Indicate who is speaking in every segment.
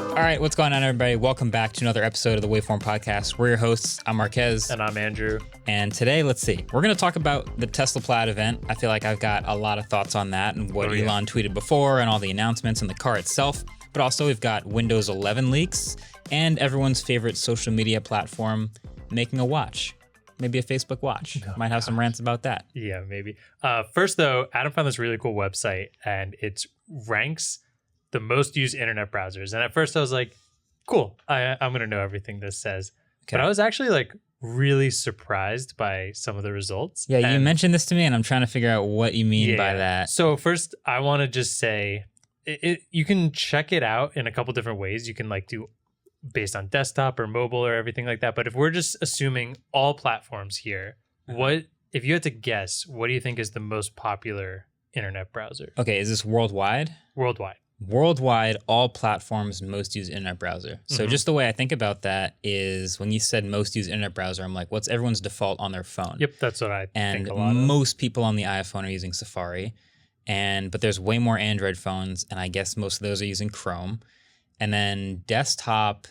Speaker 1: All right, what's going on, everybody? Welcome back to another episode of the WVFRM podcast. We're your hosts. I'm Marquez.
Speaker 2: And I'm Andrew.
Speaker 1: And today, let's see. We're going to talk about the Tesla Plaid event. I feel like I've got a lot of thoughts on that and what Elon tweeted before and all the announcements and the car itself. But also, we've got Windows 11 leaks and everyone's favorite social media platform making a watch. Maybe a Facebook watch. Might have some rants about that.
Speaker 2: Yeah, maybe. First, though, Adam found this really cool website, and it ranks the most used internet browsers. And at first I was like, cool, I'm going to know everything this says. Okay. But I was actually really surprised by some of the results.
Speaker 1: Yeah, you mentioned this to me and I'm trying to figure out what you mean by that.
Speaker 2: So first I want to just say, you can check it out in a couple different ways. You can do based on desktop or mobile or everything like that. But if we're just assuming all platforms here, if you had to guess, what do you think is the most popular internet browser?
Speaker 1: Okay, is this worldwide? Worldwide, all platforms most used internet browser. So just the way I think about that is when you said most used internet browser, I'm like, what's everyone's default on their phone?
Speaker 2: Yep, that's what I think a lot
Speaker 1: And most people on the iPhone are using Safari. But there's way more Android phones, and I guess most of those are using Chrome. And then desktop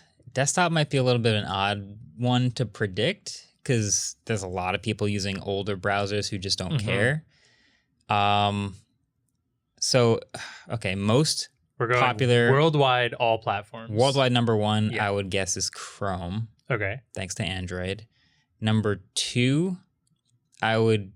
Speaker 1: might be a little bit of an odd one to predict because there's a lot of people using older browsers who just don't care. So, okay, most
Speaker 2: We're going
Speaker 1: popular
Speaker 2: worldwide, all platforms.
Speaker 1: Worldwide number one, I would guess, is Chrome.
Speaker 2: Okay.
Speaker 1: Thanks to Android. Number two, I would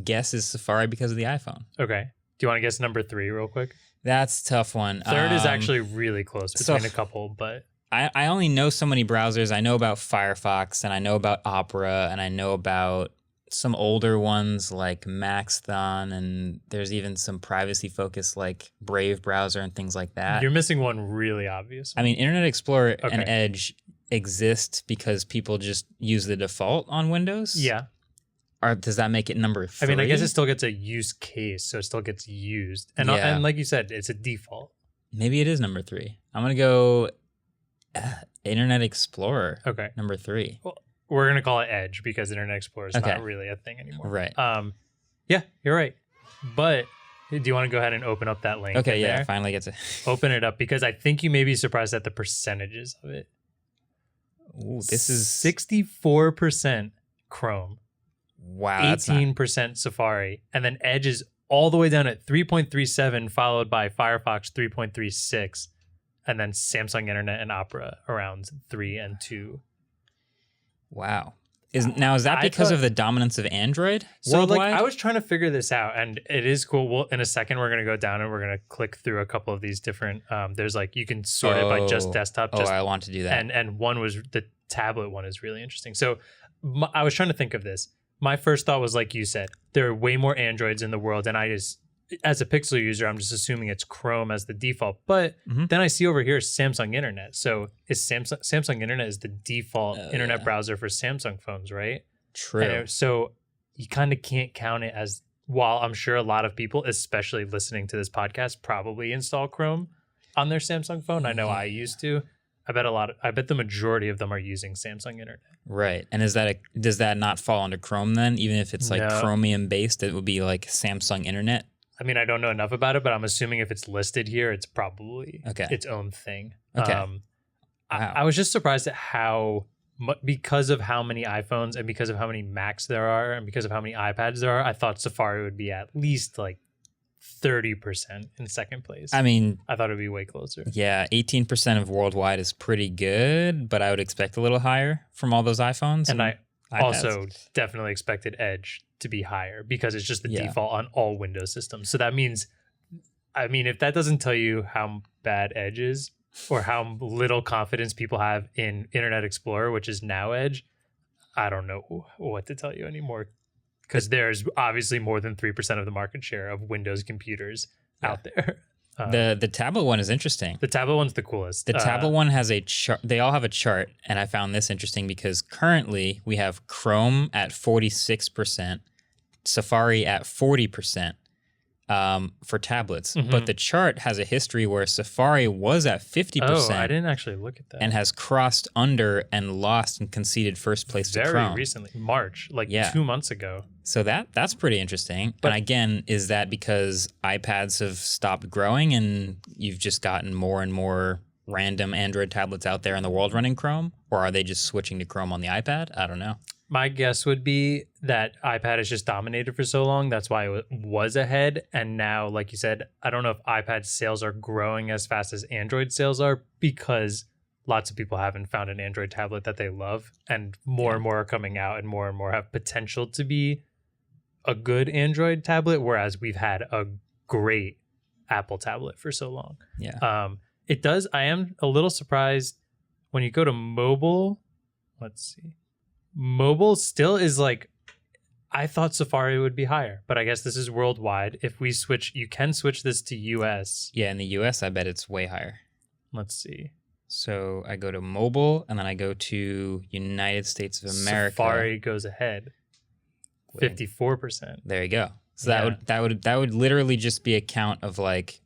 Speaker 1: guess is Safari because of the iPhone.
Speaker 2: Okay. Do you want to guess number three real quick?
Speaker 1: That's a tough one.
Speaker 2: Third is actually really close between a couple, but
Speaker 1: I only know so many browsers. I know about Firefox, and I know about Opera, and I know about some older ones like Maxthon, and there's even some privacy-focused like Brave browser and things like that.
Speaker 2: You're missing one really obvious one.
Speaker 1: I mean, Internet Explorer and Edge exist because people just use the default on Windows.
Speaker 2: Yeah.
Speaker 1: Or does that make it number three?
Speaker 2: I mean, I guess it still gets a use case, so it still gets used. And like you said, it's a default.
Speaker 1: Maybe it is number three. I'm going to go Internet Explorer.
Speaker 2: Okay.
Speaker 1: Number three.
Speaker 2: Well, we're going to call it Edge because Internet Explorer is not really a thing anymore.
Speaker 1: Right.
Speaker 2: Yeah, you're right. But do you want to go ahead and open up that link?
Speaker 1: Okay,
Speaker 2: there?
Speaker 1: I finally get to
Speaker 2: open it up because I think you may be surprised at the percentages of it.
Speaker 1: Ooh, this is
Speaker 2: 64% Chrome.
Speaker 1: Wow.
Speaker 2: 18% Safari. And then Edge is all the way down at 3.37, followed by Firefox 3.36, and then Samsung Internet and Opera around 3 and 2.
Speaker 1: Wow. Is that because of the dominance of Android worldwide?
Speaker 2: I was trying to figure this out, and it is cool. In a second, we're going to go down and we're going to click through a couple of these different. There's you can sort it by just desktop.
Speaker 1: I want to do that.
Speaker 2: And one was the tablet one is really interesting. So I was trying to think of this. My first thought was, like you said, there are way more Androids in the world, and as a Pixel user, I'm just assuming it's Chrome as the default. But then I see over here Samsung Internet. So is Samsung Internet is the default internet browser for Samsung phones, right?
Speaker 1: True.
Speaker 2: So you kind of can't count it as, while I'm sure a lot of people, especially listening to this podcast, probably install Chrome on their Samsung phone. I know I used to. I bet the majority of them are using Samsung Internet.
Speaker 1: Right. And does that not fall under Chrome then? Even if it's Chromium based, it would be like Samsung Internet?
Speaker 2: I mean, I don't know enough about it, but I'm assuming if it's listed here, it's probably its own thing.
Speaker 1: Okay.
Speaker 2: Wow. I was just surprised at how, because of how many iPhones and because of how many Macs there are and because of how many iPads there are, I thought Safari would be at least 30% in second place.
Speaker 1: I mean,
Speaker 2: I thought it would be way closer.
Speaker 1: Yeah, 18% of worldwide is pretty good, but I would expect a little higher from all those iPhones.
Speaker 2: And I also definitely expected Edge to be higher because it's just the default on all Windows systems. So that means, if that doesn't tell you how bad Edge is or how little confidence people have in Internet Explorer, which is now Edge, I don't know what to tell you anymore. Because there's obviously more than 3% of the market share of Windows computers out there.
Speaker 1: The tablet one is interesting.
Speaker 2: The tablet one's the coolest.
Speaker 1: The tablet one has a chart. They all have a chart, and I found this interesting because currently we have Chrome at 46%, Safari at 40%, for tablets. But the chart has a history where Safari was at 50%.
Speaker 2: Oh, I didn't actually look at that.
Speaker 1: And has crossed under and lost and conceded first place to Chrome.
Speaker 2: Very recently, March, 2 months ago.
Speaker 1: So that's pretty interesting. But again, is that because iPads have stopped growing and you've just gotten more and more random Android tablets out there in the world running Chrome? Or are they just switching to Chrome on the iPad? I don't know.
Speaker 2: My guess would be that iPad has just dominated for so long. That's why it was ahead. And now, like you said, I don't know if iPad sales are growing as fast as Android sales are because lots of people haven't found an Android tablet that they love. And more are coming out and more have potential to be a good Android tablet, whereas we've had a great Apple tablet for so long.
Speaker 1: Yeah.
Speaker 2: It does. I am a little surprised when you go to mobile. Let's see. Mobile still is I thought Safari would be higher, but I guess this is worldwide. If we switch, you can switch this to US.
Speaker 1: Yeah, in the US, I bet it's way higher.
Speaker 2: Let's see.
Speaker 1: So I go to mobile and then I go to United States of America.
Speaker 2: Safari goes ahead. 54%.
Speaker 1: There you go. So that would literally just be a count of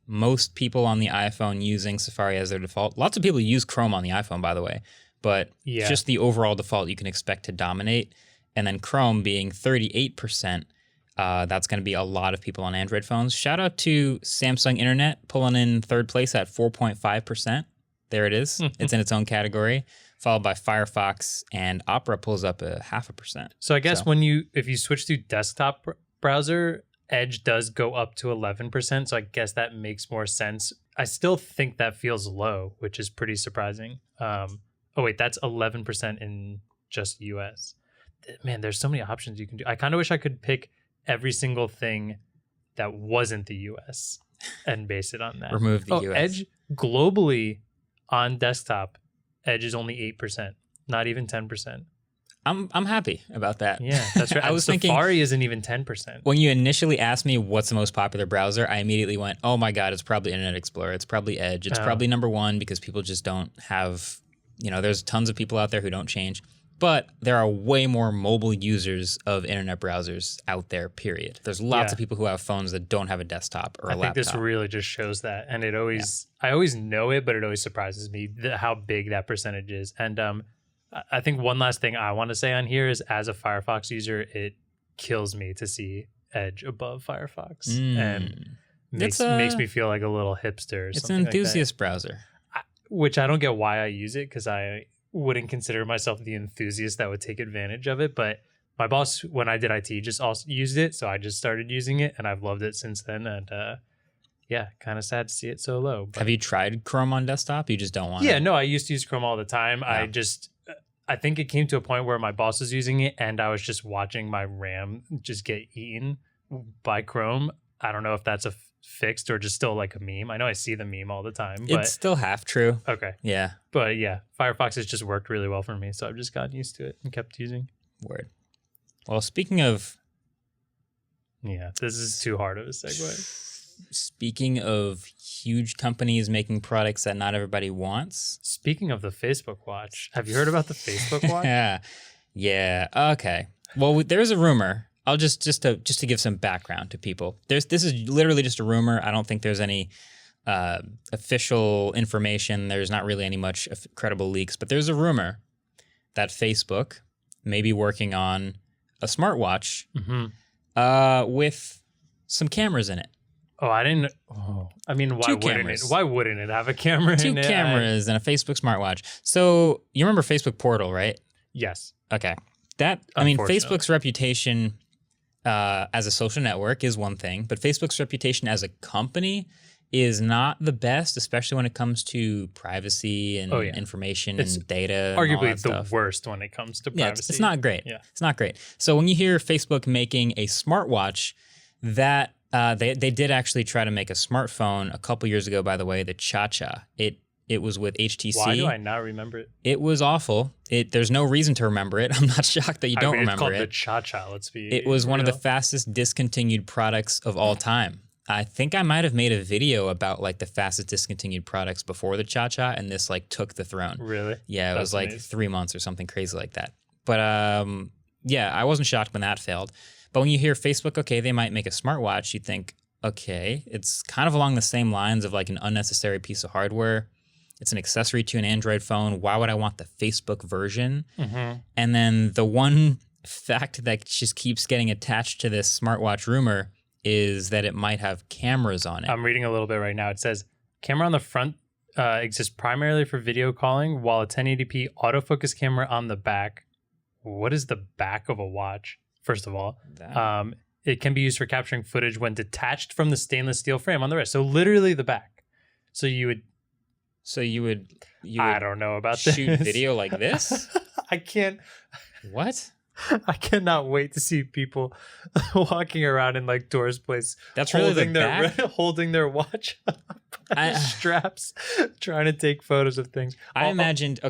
Speaker 1: most people on the iPhone using Safari as their default. Lots of people use Chrome on the iPhone, by the way. But just the overall default you can expect to dominate. And then Chrome being 38%, that's going to be a lot of people on Android phones. Shout out to Samsung Internet pulling in third place at 4.5%. There it is. It's in its own category, followed by Firefox, and Opera pulls up a 0.5%.
Speaker 2: So I guess if you switch to desktop browser, Edge does go up to 11%. So I guess that makes more sense. I still think that feels low, which is pretty surprising. Oh, wait, that's 11% in just US. Man, there's so many options you can do. I kind of wish I could pick every single thing that wasn't the US and base it on that.
Speaker 1: Remove the US.
Speaker 2: Edge, globally on desktop, Edge is only 8%, not even 10%.
Speaker 1: I'm happy about that.
Speaker 2: Yeah, that's right.
Speaker 1: I was thinking
Speaker 2: Safari isn't even 10%.
Speaker 1: When you initially asked me what's the most popular browser, I immediately went, oh my God, it's probably Internet Explorer. It's probably Edge. It's probably number one because people just don't have... there's tons of people out there who don't change, but there are way more mobile users of internet browsers out there, period. There's lots of people who have phones that don't have a desktop or a laptop.
Speaker 2: I think this really just shows that. And I always know it, but it always surprises me how big that percentage is. And I think one last thing I want to say on here is as a Firefox user, it kills me to see Edge above Firefox. And makes me feel like a little hipster or
Speaker 1: it's
Speaker 2: something
Speaker 1: an enthusiast browser.
Speaker 2: Which I don't get why I use it because I wouldn't consider myself the enthusiast that would take advantage of it. But my boss, when I did IT, just also used it. So I just started using it and I've loved it since then. And kind of sad to see it so low. But...
Speaker 1: Have you tried Chrome on desktop? You just don't want it?
Speaker 2: Yeah, no, I used to use Chrome all the time. Yeah. I think it came to a point where my boss was using it and I was just watching my RAM just get eaten by Chrome. I don't know if that's fixed or just still like a meme. I know I see the meme all the time. But...
Speaker 1: It's still half true.
Speaker 2: Okay.
Speaker 1: Yeah.
Speaker 2: But yeah, Firefox has just worked really well for me. So I've just gotten used to it and kept using.
Speaker 1: Word. Well, speaking of...
Speaker 2: Yeah, this is too hard of a segue.
Speaker 1: Speaking of huge companies making products that not everybody wants.
Speaker 2: Speaking of the Facebook Watch, have you heard about the Facebook Watch?
Speaker 1: Yeah. Okay. Well, there's a rumor. I'll just to give some background to people. This is literally just a rumor. I don't think there's any official information. There's not really any much credible leaks, but there's a rumor that Facebook may be working on a smartwatch with some cameras in it.
Speaker 2: Oh, I didn't. Oh, I mean, why wouldn't it? Why wouldn't it have a camera in it?
Speaker 1: 2 cameras and a Facebook smartwatch. So you remember Facebook Portal, right?
Speaker 2: Yes.
Speaker 1: Okay. Facebook's reputation as a social network is one thing, but Facebook's reputation as a company is not the best, especially when it comes to privacy and information and data.
Speaker 2: Arguably
Speaker 1: and all that
Speaker 2: the worst when it comes to privacy.
Speaker 1: It's not great. Yeah. It's not great. So when you hear Facebook making a smartwatch, that they did actually try to make a smartphone a couple years ago, by the way, the Cha-Cha. It was with HTC.
Speaker 2: Why do I not remember it?
Speaker 1: It was awful. There's no reason to remember it. I'm not shocked that you don't remember it.
Speaker 2: It's called the Cha-Cha. Let's be
Speaker 1: It was
Speaker 2: real.
Speaker 1: One of the fastest discontinued products of all time. I think I might have made a video about like the fastest discontinued products before the Cha-Cha, and this like took the throne.
Speaker 2: Really?
Speaker 1: Yeah, it was like amazing. 3 months or something crazy like that. But yeah, I wasn't shocked when that failed. But when you hear Facebook, okay, they might make a smartwatch, you think, okay, it's kind of along the same lines of like an unnecessary piece of hardware. It's an accessory to an Android phone. Why would I want the Facebook version?
Speaker 2: Mm-hmm.
Speaker 1: And then the one fact that just keeps getting attached to this smartwatch rumor is that it might have cameras on it.
Speaker 2: I'm reading a little bit right now. It says camera on the front exists primarily for video calling, while a 1080p autofocus camera on the back. What is the back of a watch? First of all, it can be used for capturing footage when detached from the stainless steel frame on the wrist. So literally the back. So you would I don't know about
Speaker 1: shoot
Speaker 2: this.
Speaker 1: video like this?
Speaker 2: I can't.
Speaker 1: What?
Speaker 2: I cannot wait to see people walking around in like Doors Place.
Speaker 1: That's really the back?
Speaker 2: Holding their watch by straps, trying to take photos of things.
Speaker 1: I imagined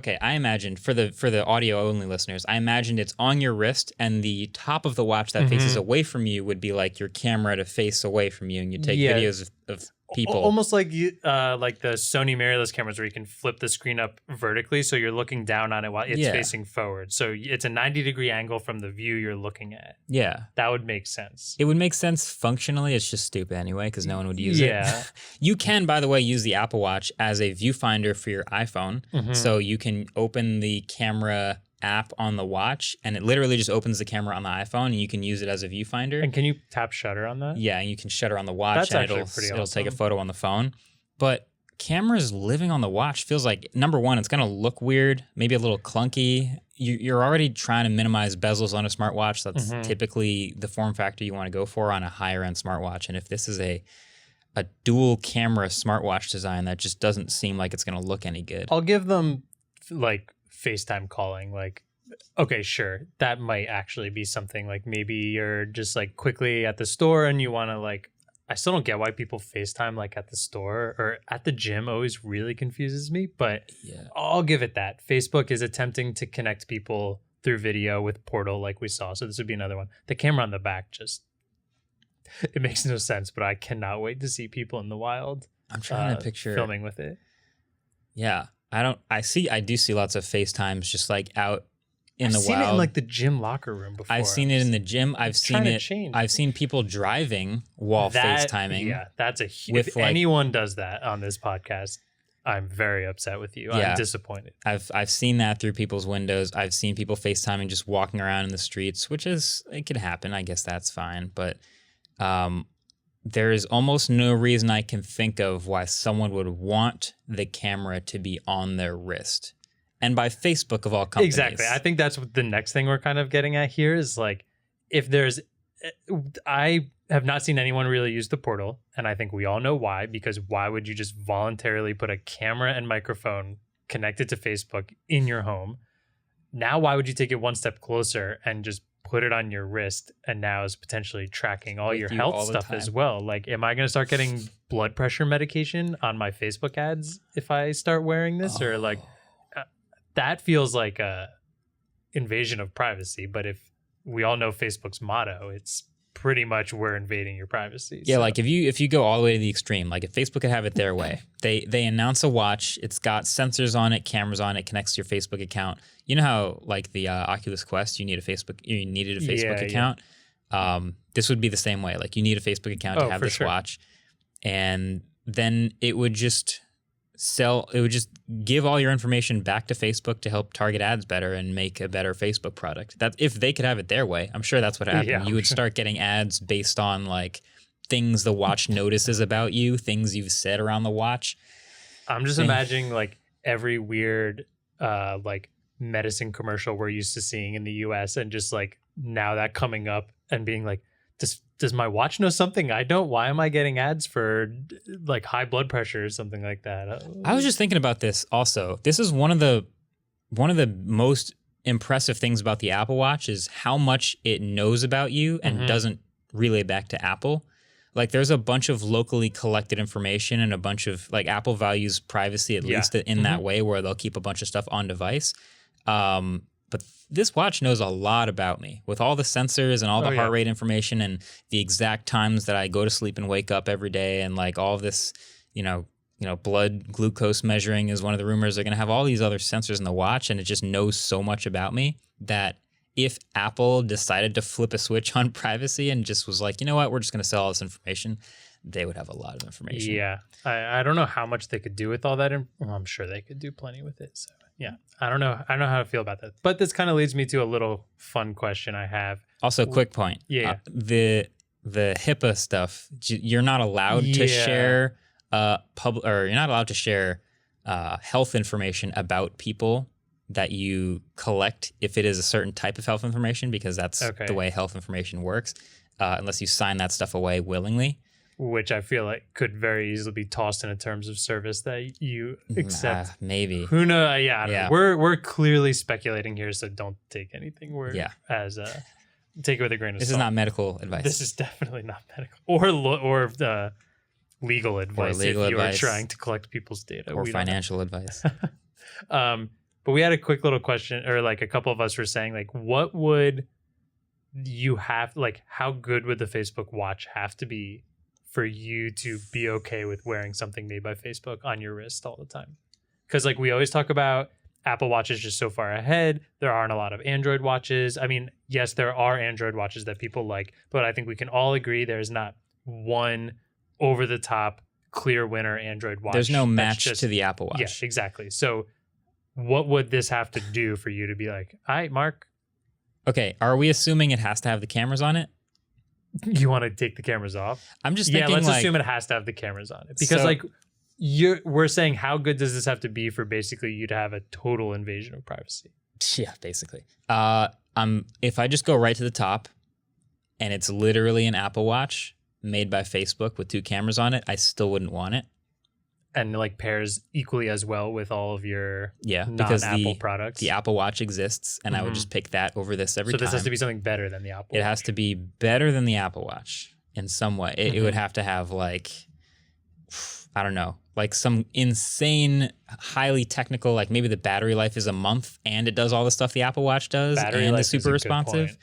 Speaker 1: for the audio only listeners, I imagined it's on your wrist and the top of the watch that faces away from you would be like your camera to face away from you, and you take videos of people.
Speaker 2: Almost like like the Sony mirrorless cameras where you can flip the screen up vertically, so you're looking down on it while it's facing forward. So it's a 90-degree angle from the view you're looking at.
Speaker 1: Yeah.
Speaker 2: That would make sense.
Speaker 1: It would make sense functionally. It's just stupid anyway because no one would use it. You can, by the way, use the Apple Watch as a viewfinder for your iPhone. So you can open the camera app on the watch and it literally just opens the camera on the iPhone and you can use it as a viewfinder.
Speaker 2: And can you tap shutter on that?
Speaker 1: Yeah, and you can shutter on the watch.
Speaker 2: That's
Speaker 1: and
Speaker 2: actually
Speaker 1: it'll
Speaker 2: awesome.
Speaker 1: take a photo on the phone. But cameras living on the watch feels like, number one, it's going to look weird, maybe a little clunky. You're already trying to minimize bezels on a smartwatch. That's typically the form factor you want to go for on a higher end smartwatch. And if this is a dual camera smartwatch design, that just doesn't seem like it's going to look any good.
Speaker 2: I'll give them like FaceTime calling. Like, okay, sure, that might actually be something. Like maybe you're just like quickly at the store and you want to like, I still don't get why people FaceTime like at the store or at the gym. Always really confuses me, but I'll give it that. Facebook is attempting to connect people through video with Portal like we saw. So this would be another one. The camera on the back just, it makes no sense, but I cannot wait to see people in the wild.
Speaker 1: I'm trying to picture
Speaker 2: filming with it.
Speaker 1: Yeah. I do see lots of FaceTimes just like out in the wild. I've
Speaker 2: seen it in like the gym locker room before.
Speaker 1: I've seen it in the gym. I've seen people driving while FaceTiming.
Speaker 2: Yeah, that's a huge. If anyone does that on this podcast, I'm very upset with you. I'm disappointed.
Speaker 1: I've seen that through people's windows. I've seen people FaceTiming just walking around in the streets, which it could happen. I guess that's fine, but there is almost no reason I can think of why someone would want the camera to be on their wrist. And by Facebook of all companies.
Speaker 2: Exactly. I think that's what the next thing we're kind of getting at here is like, I have not seen anyone really use the Portal. And I think we all know why, because why would you just voluntarily put a camera and microphone connected to Facebook in your home? Now, why would you take it one step closer and just put it on your wrist, and now is potentially tracking all your health stuff as well? Like, am I going to start getting blood pressure medication on my Facebook ads if I start wearing this? Or like, that feels like a invasion of privacy. But if we all know Facebook's motto, it's pretty much we're invading your privacy.
Speaker 1: Yeah, so. Like if you go all the way to the extreme, like if Facebook could have it their way, they announce a watch, it's got sensors on it, cameras on it, connects to your Facebook account. You know how like the Oculus Quest, you needed a Facebook account. Yeah. This would be the same way. Like you need a Facebook account to have this watch, and then it would just give all your information back to Facebook to help target ads better and make a better Facebook product. That if they could have it their way, I'm sure that's what happened. Yeah, you would start getting ads based on like things the watch notices about you, things you've said around the watch. I'm
Speaker 2: just imagining like every weird like medicine commercial we're used to seeing in the US, and just like now that coming up and being like, does my watch know something I don't? Why am I getting ads for like high blood pressure or something like that?
Speaker 1: I was just thinking about this also. This is one of the most impressive things about the Apple Watch is how much it knows about you and doesn't relay back to Apple. Like there's a bunch of locally collected information and a bunch of like Apple values privacy at least in that way, where they'll keep a bunch of stuff on device. But this watch knows a lot about me with all the sensors and all the heart rate information and the exact times that I go to sleep and wake up every day, and like all of this, blood glucose measuring is one of the rumors. They're going to have all these other sensors in the watch, and it just knows so much about me that if Apple decided to flip a switch on privacy and just was like, you know what, we're just going to sell all this information, they would have a lot of information.
Speaker 2: Yeah. I don't know how much they could do with all that. Well, I'm sure they could do plenty with it. So yeah, I don't know how to feel about that. But this kind of leads me to a little fun question I have.
Speaker 1: Also, quick point.
Speaker 2: Yeah.
Speaker 1: The HIPAA stuff, you're not allowed to share you're not allowed to share health information about people that you collect if it is a certain type of health information, because that's the way health information works, unless you sign that stuff away willingly.
Speaker 2: Which I feel like could very easily be tossed in a terms of service that you accept.
Speaker 1: Maybe.
Speaker 2: Who knows? I don't know. We're clearly speculating here, so don't take anything take it with a grain of salt.
Speaker 1: This is not medical advice.
Speaker 2: This is definitely not medical or legal advice if you are trying to collect people's data.
Speaker 1: Or financial advice.
Speaker 2: But we had a quick little question, or like a couple of us were saying, like, what would you have, like, how good would the Facebook Watch have to be for you to be okay with wearing something made by Facebook on your wrist all the time? Because like we always talk about, Apple Watch is just so far ahead. There aren't a lot of Android watches. I mean, yes, there are Android watches that people like, but I think we can all agree there's not one over-the-top clear winner Android watch.
Speaker 1: There's no match to the Apple Watch.
Speaker 2: Yeah, exactly. So what would this have to do for you to be like, all right, Mark?
Speaker 1: Okay, are we assuming it has to have the cameras on it?
Speaker 2: You want to take the cameras off?
Speaker 1: I'm just thinking,
Speaker 2: let's assume it has to have the cameras on it. Because we're saying, how good does this have to be for basically you to have a total invasion of privacy?
Speaker 1: Yeah, basically. If I just go right to the top and it's literally an Apple Watch made by Facebook with 2 cameras on it, I still wouldn't want it.
Speaker 2: And like pairs equally as well with all of your
Speaker 1: non-Apple
Speaker 2: products.
Speaker 1: The Apple Watch exists, and I would just pick that over this every time.
Speaker 2: So this has to be something better than the Apple Watch.
Speaker 1: It has to be better than the Apple Watch in some way. It would have to have like, I don't know, like some insane, highly technical, like maybe the battery life is a month and it does all the stuff the Apple Watch does and is super responsive.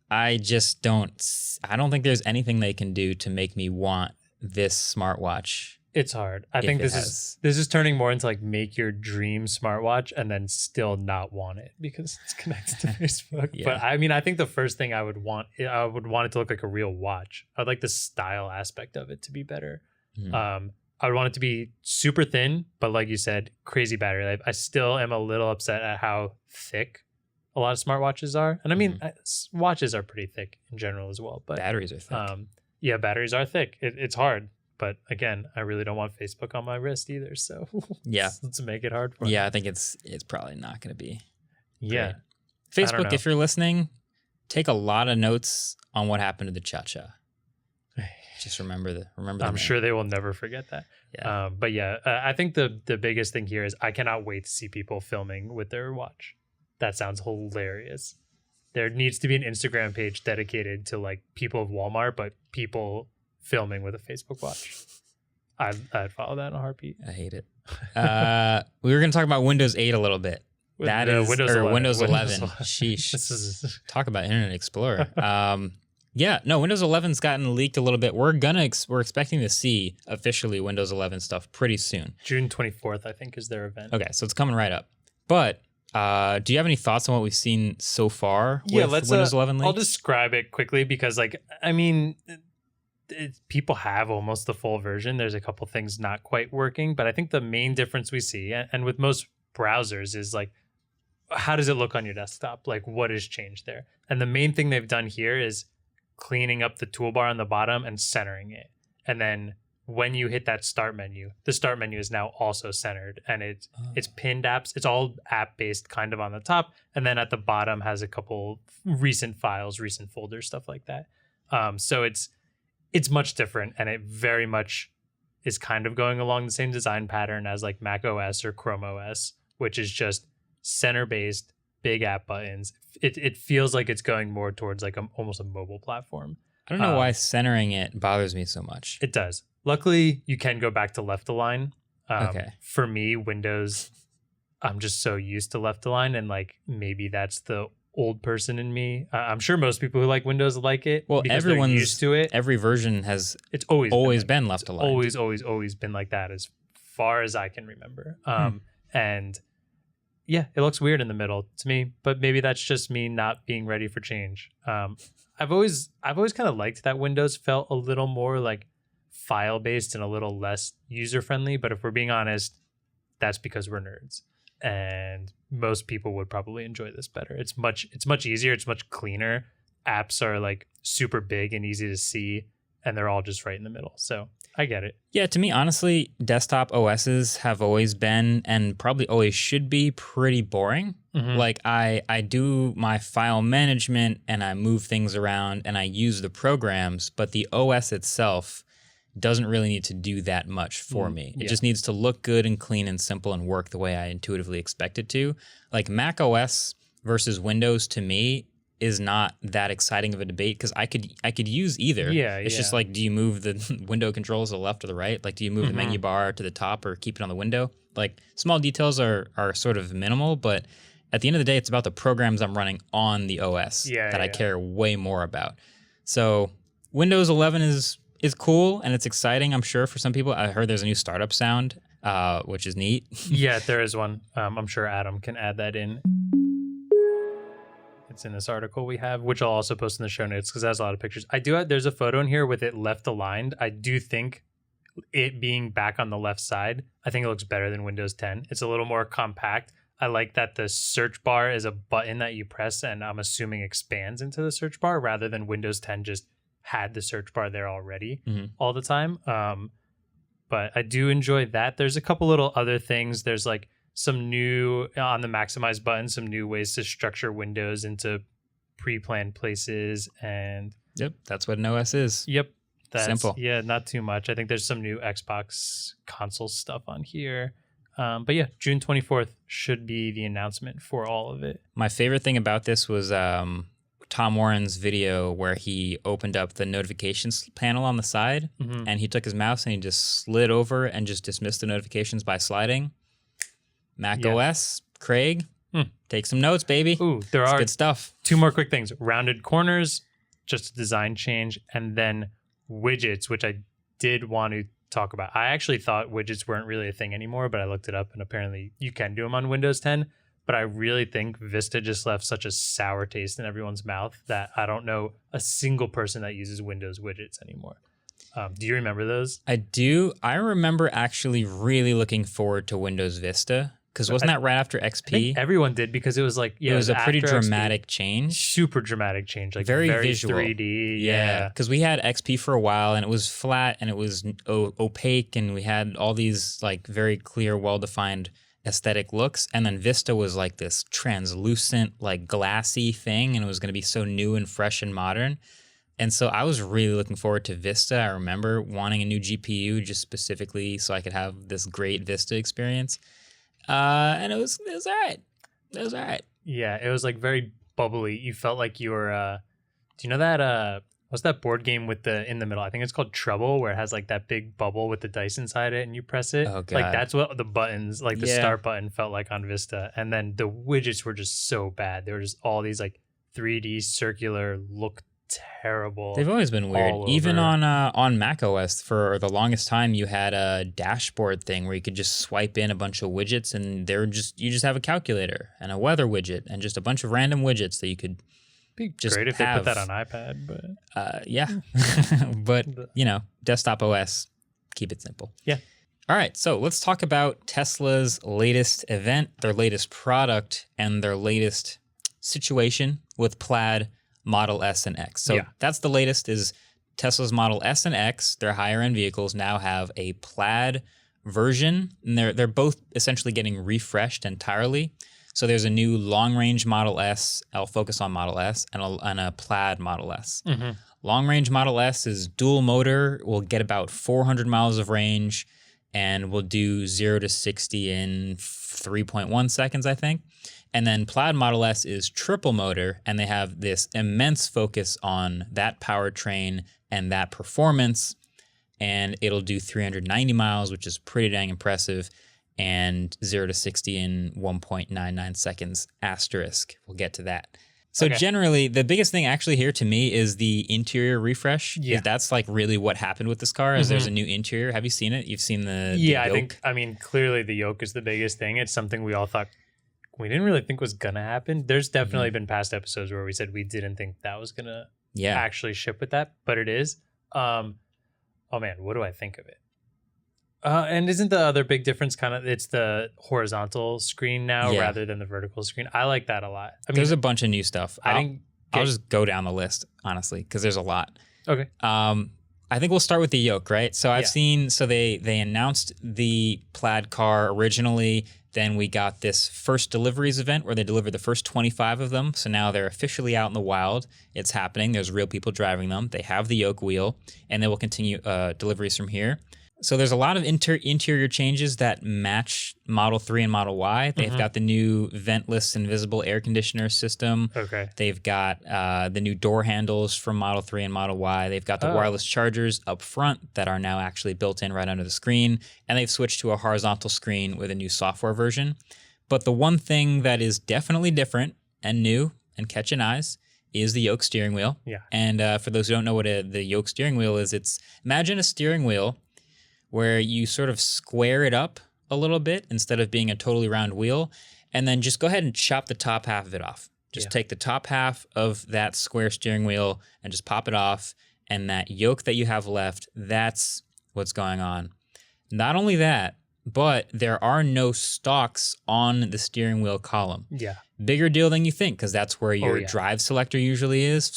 Speaker 1: I don't think there's anything they can do to make me want this smartwatch.
Speaker 2: It's hard. I think this is turning more into like make your dream smartwatch and then still not want it because it's connected to Facebook. Yeah. But I mean, I think the first thing I would want it to look like a real watch. I'd like the style aspect of it to be better. I would want it to be super thin, but like you said, crazy battery life. I still am a little upset at how thick a lot of smartwatches are. And I mean, watches are pretty thick in general as well. But
Speaker 1: batteries are thick.
Speaker 2: Yeah, batteries are thick. It's hard. But again, I really don't want Facebook on my wrist either. So let's make it hard for me.
Speaker 1: Yeah, I think it's probably not going to be.
Speaker 2: Yeah.
Speaker 1: Great. Facebook, if you're listening, take a lot of notes on what happened to the Cha-Cha. Just remember the
Speaker 2: I'm sure they will never forget that.
Speaker 1: Yeah.
Speaker 2: But yeah, I think the biggest thing here is I cannot wait to see people filming with their watch. That sounds hilarious. There needs to be an Instagram page dedicated to like people of Walmart, but people filming with a Facebook watch. I'd follow that in a heartbeat.
Speaker 1: I hate it. We were going to talk about Windows 8 a little bit. That is Windows 11. Sheesh. Talk about Internet Explorer. Windows 11's gotten leaked a little bit. We're expecting to see officially Windows 11 stuff pretty soon.
Speaker 2: June 24th, I think, is their event.
Speaker 1: Okay, so it's coming right up. But do you have any thoughts on what we've seen so far with Windows 11 leaks?
Speaker 2: I'll describe it quickly because, like, I mean, people have almost the full version. There's a couple things not quite working, but I think the main difference we see, and with most browsers, is like, how does it look on your desktop? Like, what has changed there? And the main thing they've done here is cleaning up the toolbar on the bottom and centering it. And then when you hit that start menu, the start menu is now also centered, and it's pinned apps. It's all app based kind of on the top. And then at the bottom has a couple recent files, recent folders, stuff like that. So it's much different, and it very much is kind of going along the same design pattern as like Mac OS or Chrome OS, which is just center-based, big app buttons. It feels like it's going more towards like almost a mobile platform.
Speaker 1: I don't know why centering it bothers me so much.
Speaker 2: It does. Luckily, you can go back to left-align.
Speaker 1: Okay.
Speaker 2: For me, Windows, I'm just so used to left-align, and like maybe that's the old person in me. I'm sure most people who like Windows like it.
Speaker 1: Well, everyone's
Speaker 2: used to it.
Speaker 1: Every version has
Speaker 2: always
Speaker 1: been left aligned.
Speaker 2: Always been like that as far as I can remember. And yeah, it looks weird in the middle to me, but maybe that's just me not being ready for change. I've always kind of liked that Windows felt a little more like file based and a little less user friendly. But if we're being honest, that's because we're nerds, and most people would probably enjoy this better. It's much easier. It's much cleaner. Apps are like super big and easy to see, and they're all just right in the middle. So I get it.
Speaker 1: Yeah, to me, honestly, desktop OSs have always been and probably always should be pretty boring.
Speaker 2: Mm-hmm.
Speaker 1: Like I do my file management and I move things around and I use the programs, but the OS itself doesn't really need to do that much for me. It just needs to look good and clean and simple and work the way I intuitively expect it to. Like Mac OS versus Windows to me is not that exciting of a debate because I could use either. It's just like, do you move the window controls to the left or the right? Like, do you move the menu bar to the top or keep it on the window? Like, small details are sort of minimal, but at the end of the day, it's about the programs I'm running on the OS that I care way more about. So Windows 11 is cool and it's exciting, I'm sure, for some people. I heard there's a new startup sound, which is neat.
Speaker 2: Yeah, there is one. I'm sure Adam can add that in. It's in this article we have, which I'll also post in the show notes because it has a lot of pictures. There's a photo in here with it left aligned. I do think it being back on the left side, I think it looks better than Windows 10. It's a little more compact. I like that the search bar is a button that you press and I'm assuming expands into the search bar rather than Windows 10 just had the search bar there already all the time. But I do enjoy that. There's a couple little other things. There's like some new, on the maximize button, some new ways to structure windows into pre-planned places. And
Speaker 1: yep, that's what an OS is.
Speaker 2: Yep. That's
Speaker 1: simple.
Speaker 2: Yeah, not too much. I think there's some new Xbox console stuff on here. But yeah, June 24th should be the announcement for all of it.
Speaker 1: My favorite thing about this was Tom Warren's video where he opened up the notifications panel on the side and he took his mouse and he just slid over and just dismissed the notifications by sliding. Mac OS, Craig, take some notes, baby.
Speaker 2: Ooh,
Speaker 1: It's good stuff.
Speaker 2: Two more quick things. Rounded corners, just a design change, and then widgets, which I did want to talk about. I actually thought widgets weren't really a thing anymore, but I looked it up and apparently you can do them on Windows 10. But I really think Vista just left such a sour taste in everyone's mouth that I don't know a single person that uses Windows widgets anymore. Do you remember those?
Speaker 1: I do. I remember actually really looking forward to Windows Vista because wasn't that right after XP?
Speaker 2: I think everyone did because it was like,
Speaker 1: it was a pretty dramatic change.
Speaker 2: Super dramatic change. Like
Speaker 1: very visual.
Speaker 2: 3D.
Speaker 1: Yeah. Because we had XP for a while and it was flat and it was opaque and we had all these like very clear, well-defined aesthetic looks, and then Vista was like this translucent, like glassy thing, and it was going to be so new and fresh and modern. And so I was really looking forward to Vista. I remember wanting a new GPU just specifically so I could have this great Vista experience. And it was all right. It was all right.
Speaker 2: Yeah, it was like very bubbly. You felt like you were do you know that what's that board game with the in the middle? I think it's called Trouble, where it has like that big bubble with the dice inside it and you press it.
Speaker 1: Oh, God.
Speaker 2: Like that's what the buttons, like the start button felt like on Vista. And then the widgets were just so bad. There were just all these like 3D circular look terrible.
Speaker 1: They've always been weird. Even on Mac OS for the longest time you had a dashboard thing where you could just swipe in a bunch of widgets and you just have a calculator and a weather widget and just a bunch of random widgets that you could
Speaker 2: be
Speaker 1: just
Speaker 2: great if
Speaker 1: have.
Speaker 2: they put that on iPad, but
Speaker 1: yeah. But you know, desktop OS, keep it simple.
Speaker 2: Yeah.
Speaker 1: All right, so let's talk about Tesla's latest event, their latest product, and their latest situation with Plaid Model S and X. So that's the latest is Tesla's Model S and X, their higher end vehicles now have a Plaid version, and they're both essentially getting refreshed entirely. So there's a new long-range Model S. I'll focus on Model S and a Plaid Model S. Long-range Model S is dual motor. Will get about 400 miles of range and will do 0 to 60 in 3.1 seconds, I think. And then Plaid Model S is triple motor, and they have this immense focus on that powertrain and that performance. And it'll do 390 miles, which is pretty dang impressive. And 0 to 60 in 1.99 seconds, asterisk. We'll get to that. So generally, the biggest thing actually here to me is the interior refresh. Yeah. That's like really what happened with this car is there's a new interior. Have you seen it? You've seen the yoke?
Speaker 2: I mean, clearly the yoke is the biggest thing. It's something we all thought we didn't really think was going to happen. There's definitely been past episodes where we said we didn't think that was going to actually ship with that, but it is. Oh man, what do I think of it? And isn't the other big difference kind of it's the horizontal screen now rather than the vertical screen? I like that a lot. I mean,
Speaker 1: there's a bunch of new stuff.
Speaker 2: I'll
Speaker 1: just go down the list, honestly, because there's a lot.
Speaker 2: Okay.
Speaker 1: I think we'll start with the yoke, right? So I've seen, so they announced the Plaid car originally. Then we got this first deliveries event where they delivered the first 25 of them. So now they're officially out in the wild. It's happening. There's real people driving them. They have the yoke wheel, and they will continue deliveries from here. So there's a lot of interior changes that match Model 3 and Model Y. They've got the new ventless invisible air conditioner system.
Speaker 2: Okay.
Speaker 1: They've got the new door handles from Model 3 and Model Y. They've got the wireless chargers up front that are now actually built in right under the screen. And they've switched to a horizontal screen with a new software version. But the one thing that is definitely different and new and catching eyes is the yoke steering wheel.
Speaker 2: Yeah.
Speaker 1: And for those who don't know what the yoke steering wheel is, imagine a steering wheel where you sort of square it up a little bit instead of being a totally round wheel, and then just go ahead and chop the top half of it off. Just take the top half of that square steering wheel and just pop it off, and that yoke that you have left, that's what's going on. Not only that, but there are no stalks on the steering wheel column.
Speaker 2: Yeah.
Speaker 1: Bigger deal than you think, because that's where your drive selector usually is,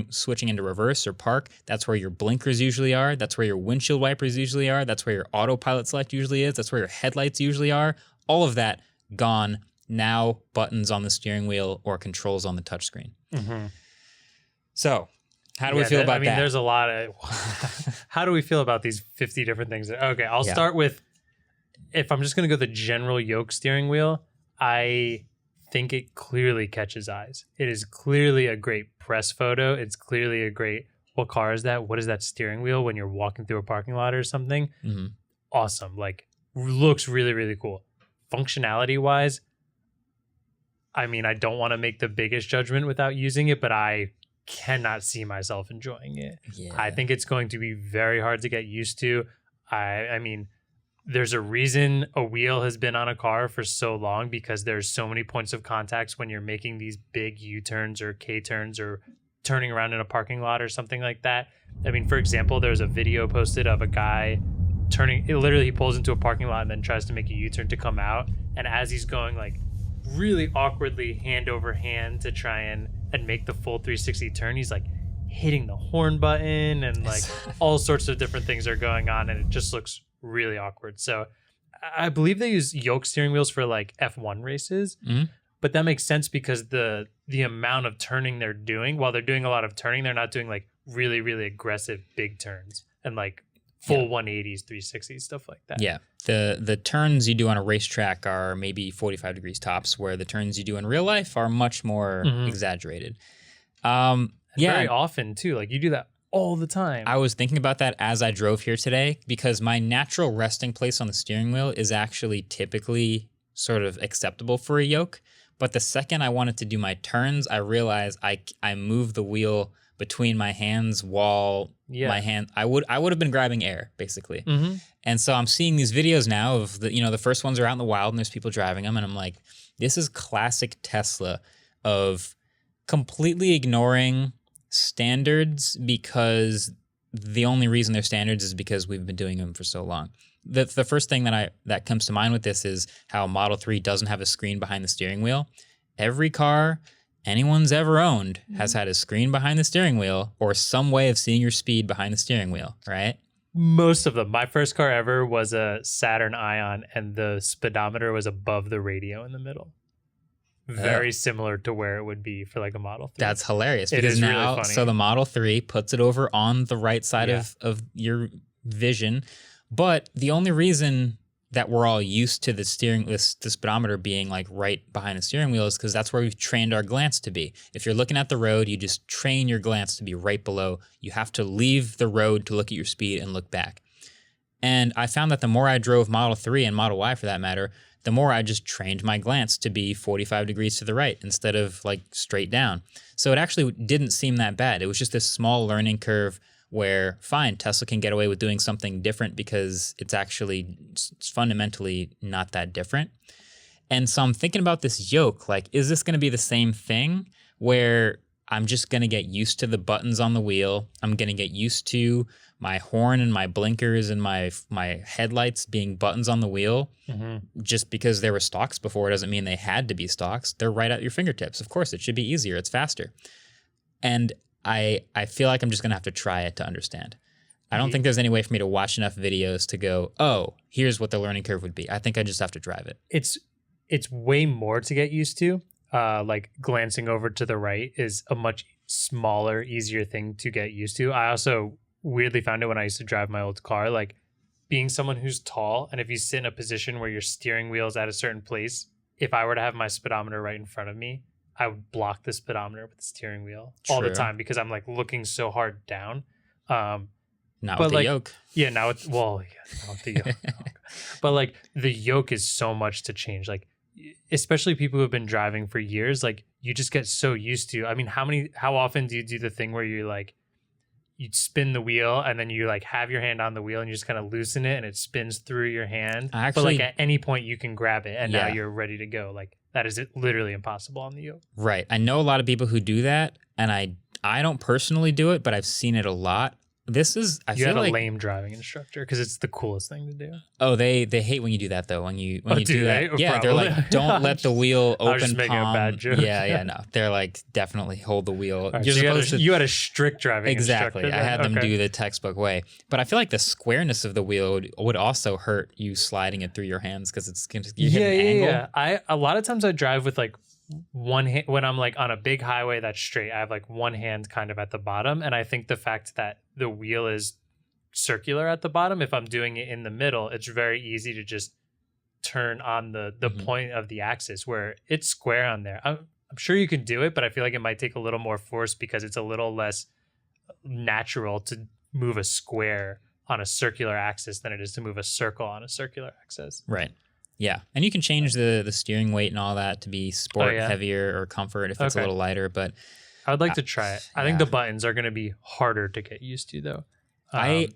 Speaker 1: switching into reverse or park. That's where your blinkers usually are. That's where your windshield wipers usually are. That's where your autopilot select usually is. That's where your headlights usually are. All of that gone. Now buttons on the steering wheel or controls on the touchscreen. Mm-hmm. So how do we feel about that?
Speaker 2: I mean, there's a lot of... How do we feel about these 50 different things? Okay, I'll start with... If I'm just going to go the general yoke steering wheel, I think it clearly catches eyes. It is clearly a great press photo. It's clearly a great, what car is that? What is that steering wheel when you're walking through a parking lot or something? Mm-hmm. Awesome. Like, looks really, really cool. Functionality wise, I mean, I don't want to make the biggest judgment without using it, but I cannot see myself enjoying it. Yeah. I think it's going to be very hard to get used to. I mean, there's a reason a wheel has been on a car for so long, because there's so many points of contacts when you're making these big U-turns or K-turns or turning around in a parking lot or something like that. I mean, for example, there's a video posted of a guy he pulls into a parking lot and then tries to make a U-turn to come out. And as he's going like really awkwardly hand over hand to try and make the full 360 turn, he's like hitting the horn button and like all sorts of different things are going on, and it just looks really awkward. So I believe they use yoke steering wheels for like F1 races, but that makes sense because the amount of turning they're doing, while they're doing a lot of turning, they're not doing like really, really aggressive big turns and like full 180s, 360s, stuff like that. Yeah.
Speaker 1: The turns you do on a racetrack are maybe 45 degrees tops, where the turns you do in real life are much more exaggerated.
Speaker 2: Very often too. Like you do that all the time.
Speaker 1: I was thinking about that as I drove here today, because my natural resting place on the steering wheel is actually typically sort of acceptable for a yoke. But the second I wanted to do my turns, I realized I moved the wheel between my hands while my hand I would have been grabbing air basically. And so I'm seeing these videos now of the first ones are out in the wild and there's people driving them, and I'm like, this is classic Tesla of completely ignoring standards, because the only reason they're standards is because we've been doing them for so long. The first thing that comes to mind with this is how Model 3 doesn't have a screen behind the steering wheel. Every car anyone's ever owned has had a screen behind the steering wheel or some way of seeing your speed behind the steering wheel, right?
Speaker 2: Most of them. My first car ever was a Saturn Ion, and the speedometer was above the radio in the middle. Very similar to where it would be for like a Model 3.
Speaker 1: That's hilarious. It is now, really funny. So the Model 3 puts it over on the right side of your vision. But the only reason that we're all used to the speedometer being like right behind the steering wheel is because that's where we've trained our glance to be. If you're looking at the road, you just train your glance to be right below. You have to leave the road to look at your speed and look back. And I found that the more I drove Model 3 and Model Y for that matter, the more I just trained my glance to be 45 degrees to the right instead of like straight down. So it actually didn't seem that bad. It was just this small learning curve where, fine, Tesla can get away with doing something different because it's fundamentally not that different. And so I'm thinking about this yoke, like, is this going to be the same thing where I'm just going to get used to the buttons on the wheel. I'm going to get used to my horn and my blinkers and my headlights being buttons on the wheel. Just because there were stocks before doesn't mean they had to be stocks. They're right at your fingertips. Of course, it should be easier. It's faster. And I feel like I'm just going to have to try it to understand. I don't think there's any way for me to watch enough videos to go, oh, here's what the learning curve would be. I think I just have to drive it.
Speaker 2: It's way more to get used to. Like glancing over to the right is a much smaller, easier thing to get used to. I also weirdly found it when I used to drive my old car, like being someone who's tall, and if you sit in a position where your steering wheel is at a certain place, if I were to have my speedometer right in front of me, I would block the speedometer with the steering wheel all the time because I'm like looking so hard down.
Speaker 1: Not with the yoke.
Speaker 2: Yeah, now it's not with the yoke. But like the yoke is so much to change. Like especially people who have been driving for years, like you just get so used to. I mean, how often do you do the thing where you like you spin the wheel and then you like have your hand on the wheel and you just kind of loosen it and it spins through your hand. But like at any point you can grab it and now you're ready to go. Like that is literally impossible on the yoke.
Speaker 1: Right. I know a lot of people who do that, and I don't personally do it, but I've seen it a lot. This is
Speaker 2: you had a lame driving instructor because it's the coolest thing to do.
Speaker 1: Oh, they hate when you do that though. When you do that,
Speaker 2: yeah,
Speaker 1: they're like, don't let the wheel open. I was just
Speaker 2: making a bad joke.
Speaker 1: Yeah, no, they're like, definitely hold the wheel.
Speaker 2: Right, you had a strict driving
Speaker 1: exactly.
Speaker 2: instructor.
Speaker 1: I had them do the textbook way, but I feel like the squareness of the wheel would also hurt you sliding it through your hands because it's going to hit an angle.
Speaker 2: Yeah. A lot of times I drive with like one hand when I'm like on a big highway that's straight. I have like one hand kind of at the bottom, and I think the fact that the wheel is circular at the bottom, if I'm doing it in the middle, it's very easy to just turn on the point of the axis where it's square on there. I'm sure you can do it, but I feel like it might take a little more force because it's a little less natural to move a square on a circular axis than it is to move a circle on a circular axis.
Speaker 1: Right. Yeah, and you can change the steering weight and all that to be sport heavier or comfort if it's a little lighter. But
Speaker 2: I would like to try it. I think the buttons are going to be harder to get used to, though.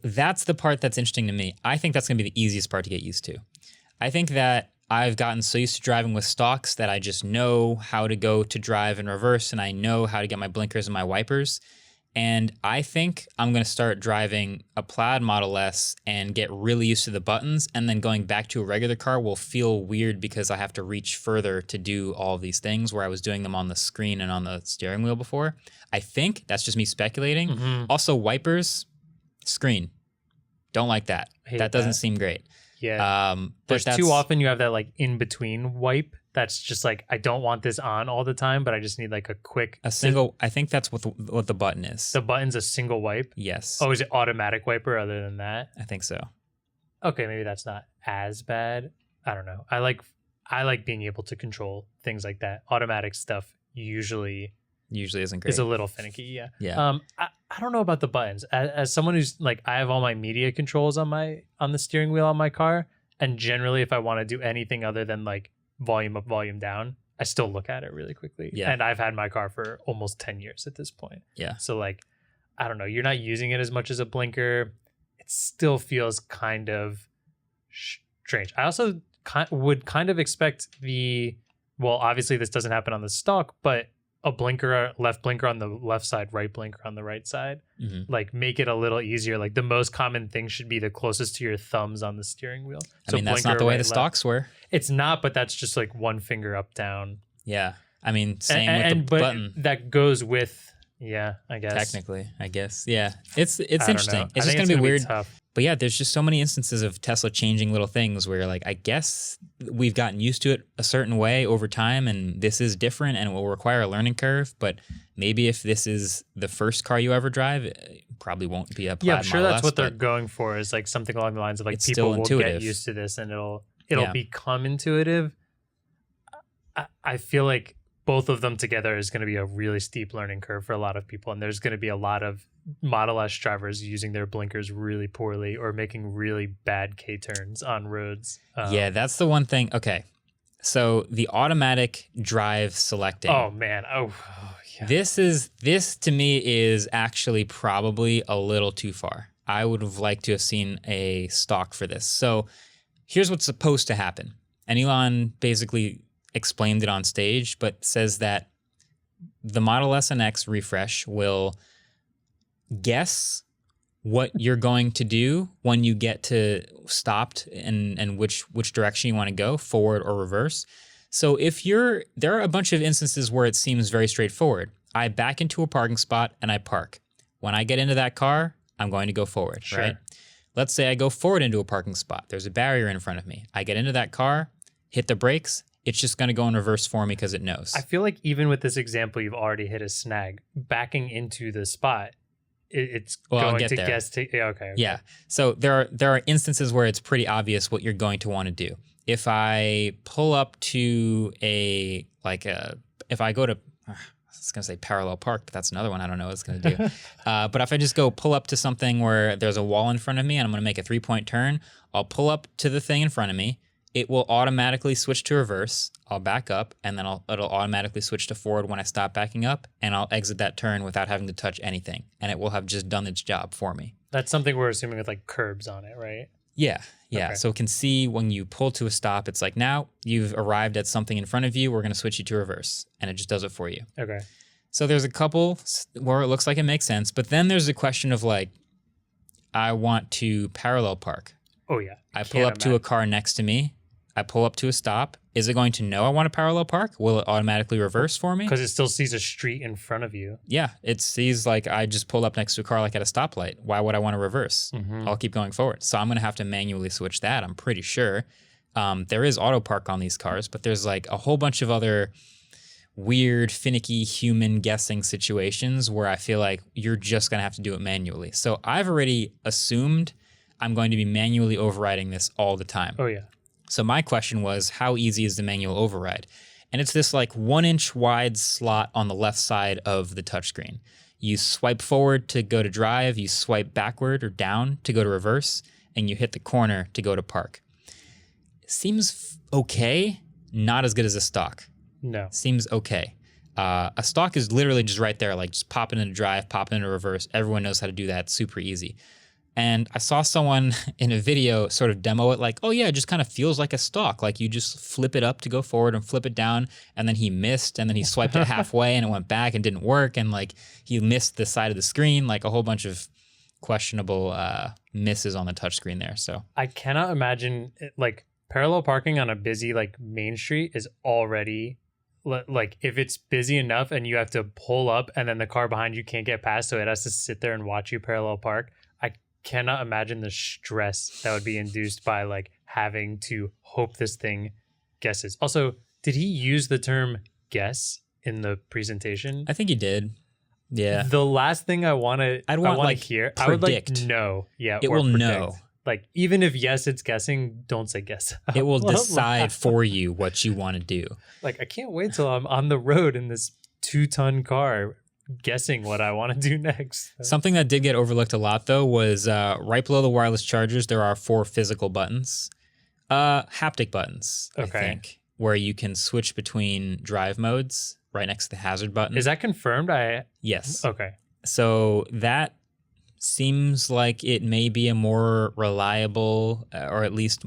Speaker 1: That's the part that's interesting to me. I think that's going to be the easiest part to get used to. I think that I've gotten so used to driving with stocks that I just know how to go to drive in reverse, and I know how to get my blinkers and my wipers. And I think I'm going to start driving a Plaid Model S and get really used to the buttons, and then going back to a regular car will feel weird because I have to reach further to do all of these things where I was doing them on the screen and on the steering wheel before. I think that's just me speculating. Also, wipers, screen. Don't like that. That doesn't seem great.
Speaker 2: Yeah. But too often you have that like in between wipe. That's just like, I don't want this on all the time, but I just need like a
Speaker 1: single. I think that's what the button is.
Speaker 2: The button's a single wipe.
Speaker 1: Yes.
Speaker 2: Oh, is it automatic wiper other than that?
Speaker 1: I think so.
Speaker 2: Okay, maybe that's not as bad. I don't know. I like being able to control things like that. Automatic stuff usually
Speaker 1: isn't great.
Speaker 2: It's a little finicky. Yeah.
Speaker 1: Yeah.
Speaker 2: I don't know about the buttons. As someone who's like, I have all my media controls on the steering wheel on my car, and generally, if I want to do anything other than like volume up, volume down, I still look at it really quickly.
Speaker 1: Yeah.
Speaker 2: And I've had my car for almost 10 years at this point.
Speaker 1: Yeah.
Speaker 2: So like, I don't know, you're not using it as much as a blinker. It still feels kind of strange. I also would kind of expect well, obviously this doesn't happen on the stock, but a blinker, left blinker on the left side, right blinker on the right side, like make it a little easier. Like the most common thing should be the closest to your thumbs on the steering wheel.
Speaker 1: So I mean, that's not the way the stocks were.
Speaker 2: It's not, but that's just like one finger up, down.
Speaker 1: Yeah. I mean, same with the button.
Speaker 2: That goes with, I guess.
Speaker 1: Technically, I guess. Yeah. It's interesting. It's just going to be weird. But yeah, there's just so many instances of Tesla changing little things where like, I guess we've gotten used to it a certain way over time, and this is different and it will require a learning curve. But maybe if this is the first car you ever drive, it probably won't be a Plaid
Speaker 2: I'm sure
Speaker 1: Model
Speaker 2: that's
Speaker 1: S,
Speaker 2: what they're going for, is like something along the lines of like people will get used to this and it'll become intuitive. I feel like both of them together is going to be a really steep learning curve for a lot of people. And there's going to be a lot of Model S drivers using their blinkers really poorly or making really bad K-turns on roads.
Speaker 1: Yeah, that's the one thing. Okay. So the automatic drive selecting.
Speaker 2: Oh, man. Oh yeah.
Speaker 1: This to me is actually probably a little too far. I would have liked to have seen a stock for this. So here's what's supposed to happen. And Elon basically explained it on stage, but says that the Model S and X refresh will guess what you're going to do when you get to stopped and which direction you want to go, forward or reverse. So there are a bunch of instances where it seems very straightforward. I back into a parking spot and I park. When I get into that car, I'm going to go forward,
Speaker 2: Sure.
Speaker 1: right? Let's say I go forward into a parking spot. There's a barrier in front of me. I get into that car, hit the brakes. It's just going to go in reverse for me because it knows.
Speaker 2: I feel like even with this example, you've already hit a snag. Backing into the spot, it's going to
Speaker 1: there.
Speaker 2: guess. Okay.
Speaker 1: Yeah. So there are instances where it's pretty obvious what you're going to want to do. If I pull up to if I go to, I was going to say parallel park, but that's another one I don't know what it's going to do. But if I just go pull up to something where there's a wall in front of me and I'm going to make a 3-point turn, I'll pull up to the thing in front of me. It will automatically switch to reverse. I'll back up, and then it'll automatically switch to forward when I stop backing up, and I'll exit that turn without having to touch anything, and it will have just done its job for me.
Speaker 2: That's something we're assuming with like curbs on it, right?
Speaker 1: Yeah.
Speaker 2: Okay.
Speaker 1: So it can see when you pull to a stop, it's like, now you've arrived at something in front of you, we're going to switch you to reverse, and it just does it for you.
Speaker 2: Okay.
Speaker 1: So there's a couple where it looks like it makes sense, but then there's a question of like, I want to parallel park.
Speaker 2: Oh, yeah.
Speaker 1: I pull up to a car next to me. I pull up to a stop. Is it going to know I want to parallel park? Will it automatically reverse for me?
Speaker 2: Because it still sees a street in front of you.
Speaker 1: Yeah, it sees like I just pulled up next to a car like at a stoplight. Why would I want to reverse?
Speaker 2: Mm-hmm.
Speaker 1: I'll keep going forward. So I'm going to have to manually switch that, I'm pretty sure. There is auto park on these cars, but there's like a whole bunch of other weird, finicky human guessing situations where I feel like you're just going to have to do it manually. So I've already assumed I'm going to be manually overriding this all the time.
Speaker 2: Oh, yeah.
Speaker 1: So my question was, how easy is the manual override? And it's this like 1-inch wide slot on the left side of the touchscreen. You swipe forward to go to drive, you swipe backward or down to go to reverse, and you hit the corner to go to park. Seems okay, not as good as a stock.
Speaker 2: No.
Speaker 1: Seems okay. A stock is literally just right there, like just popping into drive, popping into reverse. Everyone knows how to do that, super easy. And I saw someone in a video sort of demo it like, oh yeah, it just kind of feels like a stock. Like you just flip it up to go forward and flip it down. And then he missed, and then he swiped it halfway and it went back and didn't work. And like he missed the side of the screen, like a whole bunch of questionable misses on the touchscreen there. So
Speaker 2: I cannot imagine like parallel parking on a busy like main street is already like if it's busy enough and you have to pull up and then the car behind you can't get past, so it has to sit there and watch you parallel park. I cannot imagine the stress that would be induced by like having to hope this thing guesses. Also, did he use the term guess in the presentation?
Speaker 1: I think he did. Yeah.
Speaker 2: The last thing I want to
Speaker 1: like
Speaker 2: hear,
Speaker 1: predict.
Speaker 2: I would like know. Yeah,
Speaker 1: it will
Speaker 2: predict.
Speaker 1: know.
Speaker 2: Like even if yes, it's guessing. Don't say guess.
Speaker 1: It will decide for you what you want to do.
Speaker 2: Like I can't wait till I'm on the road in this 2-ton car, guessing what I want to do next.
Speaker 1: Something that did get overlooked a lot though was right below the wireless chargers, there are 4 physical buttons, haptic buttons.
Speaker 2: Okay.
Speaker 1: I think, where you can switch between drive modes right next to the hazard button.
Speaker 2: Is that confirmed?
Speaker 1: Yes.
Speaker 2: Okay.
Speaker 1: So that seems like it may be a more reliable, or at least,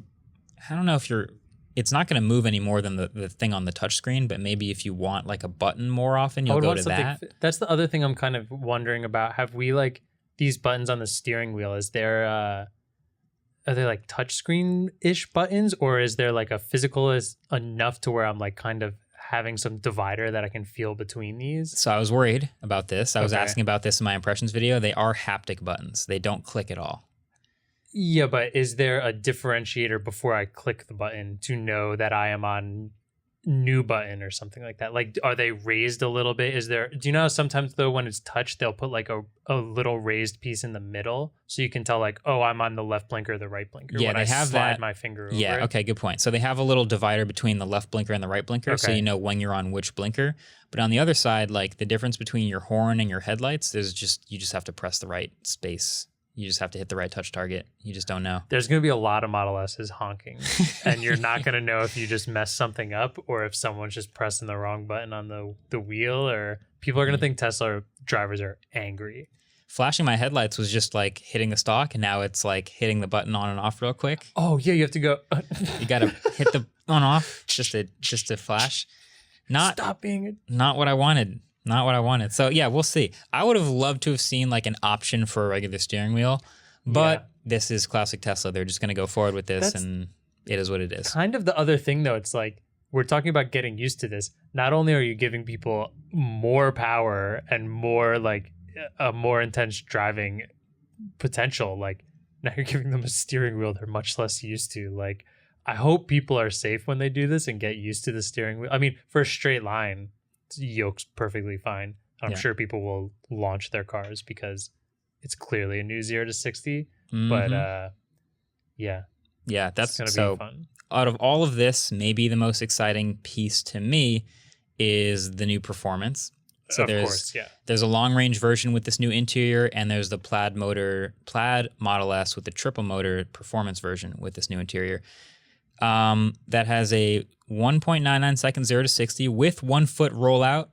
Speaker 1: I don't know if it's not going to move any more than the thing on the touchscreen, but maybe if you want like a button more often, you'll go to that.
Speaker 2: That's the other thing I'm kind of wondering about. Have we like these buttons on the steering wheel? Is there, are they like touchscreen-ish buttons, or is there like a physical is enough to where I'm like kind of having some divider that I can feel between these?
Speaker 1: So I was worried about this. I was asking about this in my impressions video. They are haptic buttons. They don't click at all.
Speaker 2: Yeah, but is there a differentiator before I click the button to know that I am on new button or something like that? Like, are they raised a little bit? Do you know how sometimes though when it's touched, they'll put like a little raised piece in the middle so you can tell like, oh, I'm on the left blinker or the right blinker.
Speaker 1: Yeah,
Speaker 2: when
Speaker 1: they have
Speaker 2: slide
Speaker 1: that.
Speaker 2: my finger over
Speaker 1: Yeah,
Speaker 2: it.
Speaker 1: okay, good point. So they have a little divider between the left blinker and the right blinker, so you know when you're on which blinker. But on the other side, like the difference between your horn and your headlights is you just have to press the right space. You just have to hit the right touch target. You just don't know.
Speaker 2: There's going to be a lot of Model S's honking, and you're not going to know if you just messed something up or if someone's just pressing the wrong button on the wheel, or people are going to think Tesla drivers are angry.
Speaker 1: Flashing my headlights was just like hitting the stalk, and now it's like hitting the button on and off real quick.
Speaker 2: Oh yeah, you have to go.
Speaker 1: You got to hit the on off just to flash.
Speaker 2: Stop being
Speaker 1: not what I wanted. Not what I wanted. So yeah, we'll see. I would have loved to have seen like an option for a regular steering wheel, but this is classic Tesla. They're just going to go forward with this, and it is what it is.
Speaker 2: Kind of the other thing though, it's like we're talking about getting used to this. Not only are you giving people more power and more like a more intense driving potential, like now you're giving them a steering wheel they're much less used to. Like I hope people are safe when they do this and get used to the steering wheel. I mean, for a straight line, yoke's perfectly fine. I'm sure people will launch their cars because it's clearly a new 0 to 60. But that's going to be fun.
Speaker 1: Out of all of this, maybe the most exciting piece to me is the new performance. So there's a long range version with this new interior, and there's the Plaid Model S with the triple motor performance version with this new interior. That has a 1.99 second 0 to 60 with 1 foot rollout.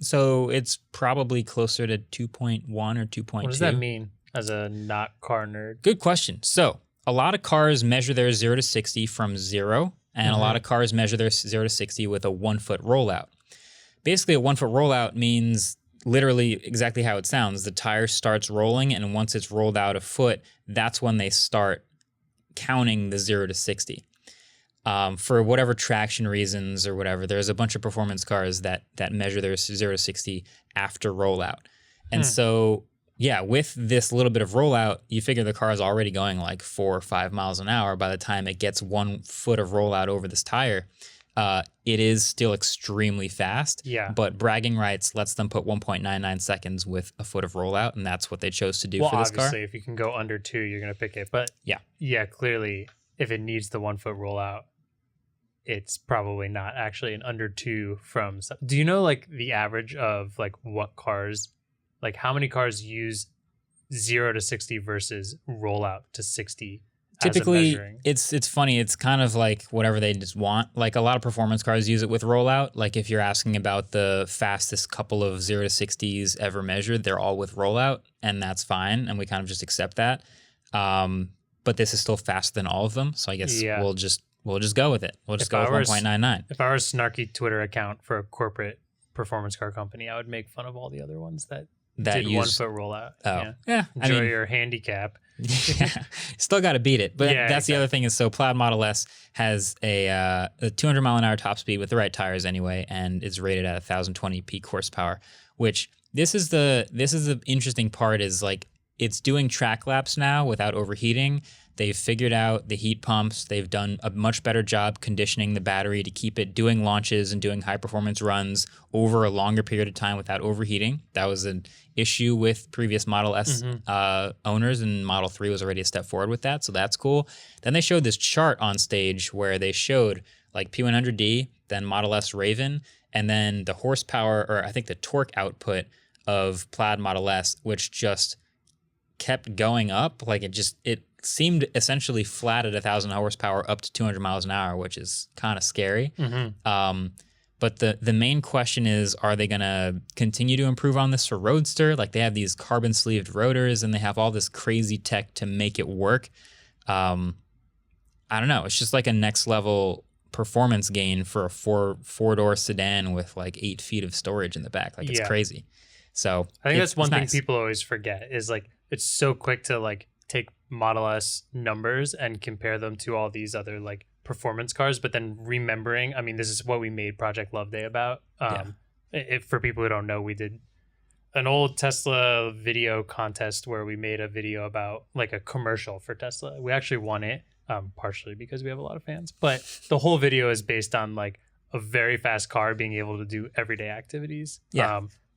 Speaker 1: So it's probably closer to 2.1 or 2.2.
Speaker 2: What does that mean as a not car nerd?
Speaker 1: Good question. So a lot of cars measure their 0 to 60 from 0, and a lot of cars measure their 0 to 60 with a 1 foot rollout. Basically, a 1 foot rollout means literally exactly how it sounds. The tire starts rolling, and once it's rolled out a foot, that's when they start counting the 0 to 60. For whatever traction reasons or whatever, there's a bunch of performance cars that measure their 0 to 60 after rollout. And so, with this little bit of rollout, you figure the car is already going like 4 or 5 miles an hour by the time it gets 1 foot of rollout over this tire. It is still extremely fast, but bragging rights lets them put 1.99 seconds with a foot of rollout, and that's what they chose to do for this car.
Speaker 2: Obviously, if you can go under 2, you're going to pick it. But clearly, if it needs the 1 foot rollout, it's probably not actually an under 2 from. Do you know like the average of like what cars, like how many cars use 0 to 60 versus rollout to 60?
Speaker 1: Typically, it's funny. It's kind of like whatever they just want. Like a lot of performance cars use it with rollout. Like if you're asking about the fastest couple of 0 to 60s ever measured, they're all with rollout, and that's fine. And we kind of just accept that. But this is still faster than all of them, so I guess we'll just go with it. We'll just go with 1.99.
Speaker 2: If I were a snarky Twitter account for a corporate performance car company, I would make fun of all the other ones that did 1 foot rollout. Enjoy your handicap.
Speaker 1: Still got to beat it. But that's the other thing is, so Plaid Model S has a 200 mile an hour top speed with the right tires anyway, and is rated at 1,020 peak horsepower. Which this is the interesting part is like it's doing track laps now without overheating. They've figured out the heat pumps. They've done a much better job conditioning the battery to keep it doing launches and doing high performance runs over a longer period of time without overheating. That was an issue with previous Model S owners, and Model 3 was already a step forward with that. So that's cool. Then they showed this chart on stage where they showed like P100D, then Model S Raven, and then the horsepower, or I think the torque output of Plaid Model S, which just kept going up. Like it seemed essentially flat at 1,000 horsepower up to 200 miles an hour, which is kind of scary. But the main question is, are they going to continue to improve on this for Roadster? Like they have these carbon sleeved rotors and they have all this crazy tech to make it work. I don't know. It's just like a next level performance gain for a four-door sedan with like 8 feet of storage in the back. Like it's crazy. So
Speaker 2: I think that's one thing people always forget is like, it's so quick to like take Model S numbers and compare them to all these other like performance cars, but then remembering, I mean, this is what we made Project Love Day about. If for people who don't know, we did an old Tesla video contest where we made a video about like a commercial for Tesla. We actually won it, partially because we have a lot of fans, but the whole video is based on like a very fast car being able to do everyday activities.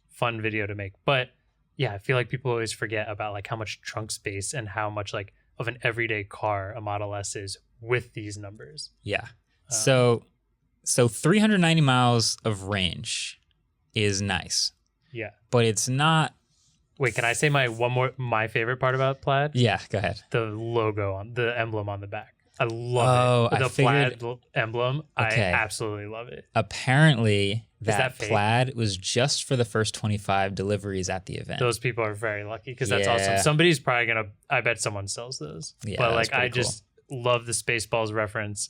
Speaker 2: Fun video to make. But yeah, I feel like people always forget about like how much trunk space and how much like of an everyday car a Model S is with these numbers.
Speaker 1: So 390 miles of range is nice. But it's not.
Speaker 2: Wait, can I say my favorite part about Plaid?
Speaker 1: Yeah, go ahead.
Speaker 2: The logo on the emblem on the back. I love it. The Plaid emblem. Okay. I absolutely love it.
Speaker 1: Apparently that Plaid was just for the first 25 deliveries at the event.
Speaker 2: Those people are very lucky because that's awesome. Somebody's probably I bet someone sells those. But like love the Spaceballs reference,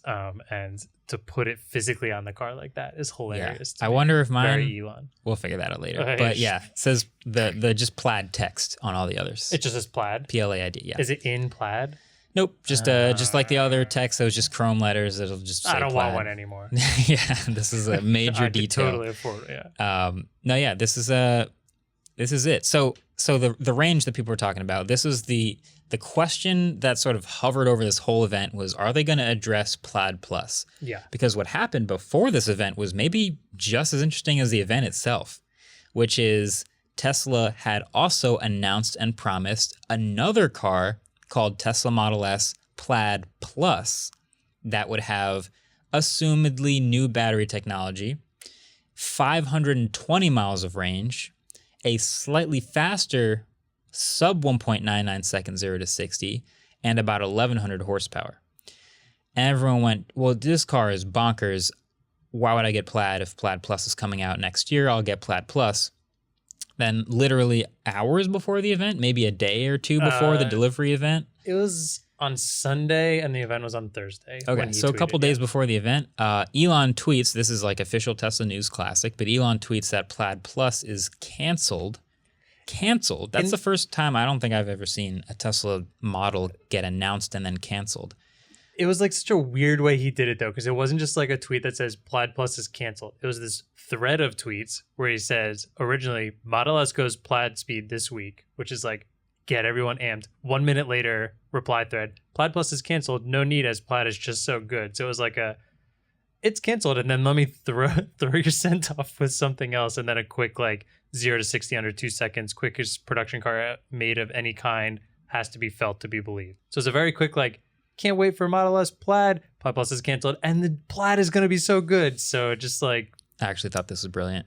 Speaker 2: and to put it physically on the car like that is hilarious.
Speaker 1: I wonder if mine.
Speaker 2: Very Elon.
Speaker 1: We'll figure that out later. But yeah, it says the just Plaid text on all the others.
Speaker 2: It just says Plaid.
Speaker 1: PLAID. Yeah.
Speaker 2: Is it in Plaid?
Speaker 1: Nope. Just like the other text, those just Chrome letters. It'll just say
Speaker 2: I don't
Speaker 1: Plaid.
Speaker 2: want one anymore.
Speaker 1: Yeah, this is a major
Speaker 2: I
Speaker 1: detail.
Speaker 2: could totally afford it. Yeah.
Speaker 1: No, yeah, this is it. So the range that people were talking about, this is the question that sort of hovered over this whole event was, are they going to address Plaid Plus?
Speaker 2: Yeah.
Speaker 1: Because what happened before this event was maybe just as interesting as the event itself, which is Tesla had also announced and promised another car called Tesla Model S Plaid Plus that would have assumedly new battery technology, 520 miles of range, a slightly faster sub 1.99 seconds 0 to 60, and about 1,100 horsepower. And everyone went, well, this car is bonkers. Why would I get Plaid? If Plaid Plus is coming out next year, I'll get Plaid Plus. Then literally hours before the event, maybe a day or two before the delivery event.
Speaker 2: It was on Sunday and the event was on Thursday.
Speaker 1: Okay, so a couple days before the event, Elon tweets, this is like official Tesla News Classic, but Elon tweets that Plaid Plus is canceled. Canceled. That's the first time I don't think I've ever seen a Tesla model get announced and then canceled.
Speaker 2: It was like such a weird way he did it though, because it wasn't just like a tweet that says Plaid Plus is canceled. It was this thread of tweets where he says originally Model S goes Plaid speed this week, which is like get everyone amped. 1 minute later, reply thread, Plaid Plus is canceled. No need as Plaid is just so good. So it was like it's canceled, and then let me throw your scent off with something else, and then a quick like 0 to 60 under 2 seconds, quickest production car made of any kind, has to be felt to be believed. So it's a very quick like, can't wait for Model S Plaid. Plaid Plus is canceled, and the Plaid is going to be so good. So just like,
Speaker 1: I actually thought this was brilliant.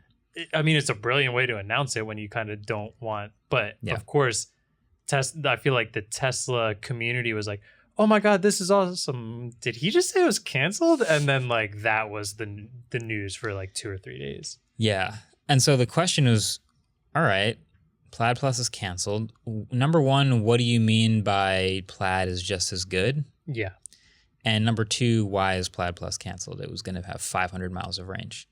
Speaker 2: I mean, it's a brilliant way to announce it when you kind of don't want, but of course, I feel like the Tesla community was like, oh my God, this is awesome. Did he just say it was canceled? And then like that was the news for like 2 or 3 days.
Speaker 1: Yeah. And so the question was, all right, Plaid Plus is canceled. Number one, what do you mean by Plaid is just as good?
Speaker 2: Yeah.
Speaker 1: And number two, why is Plaid Plus canceled? It was going to have 500 miles of range.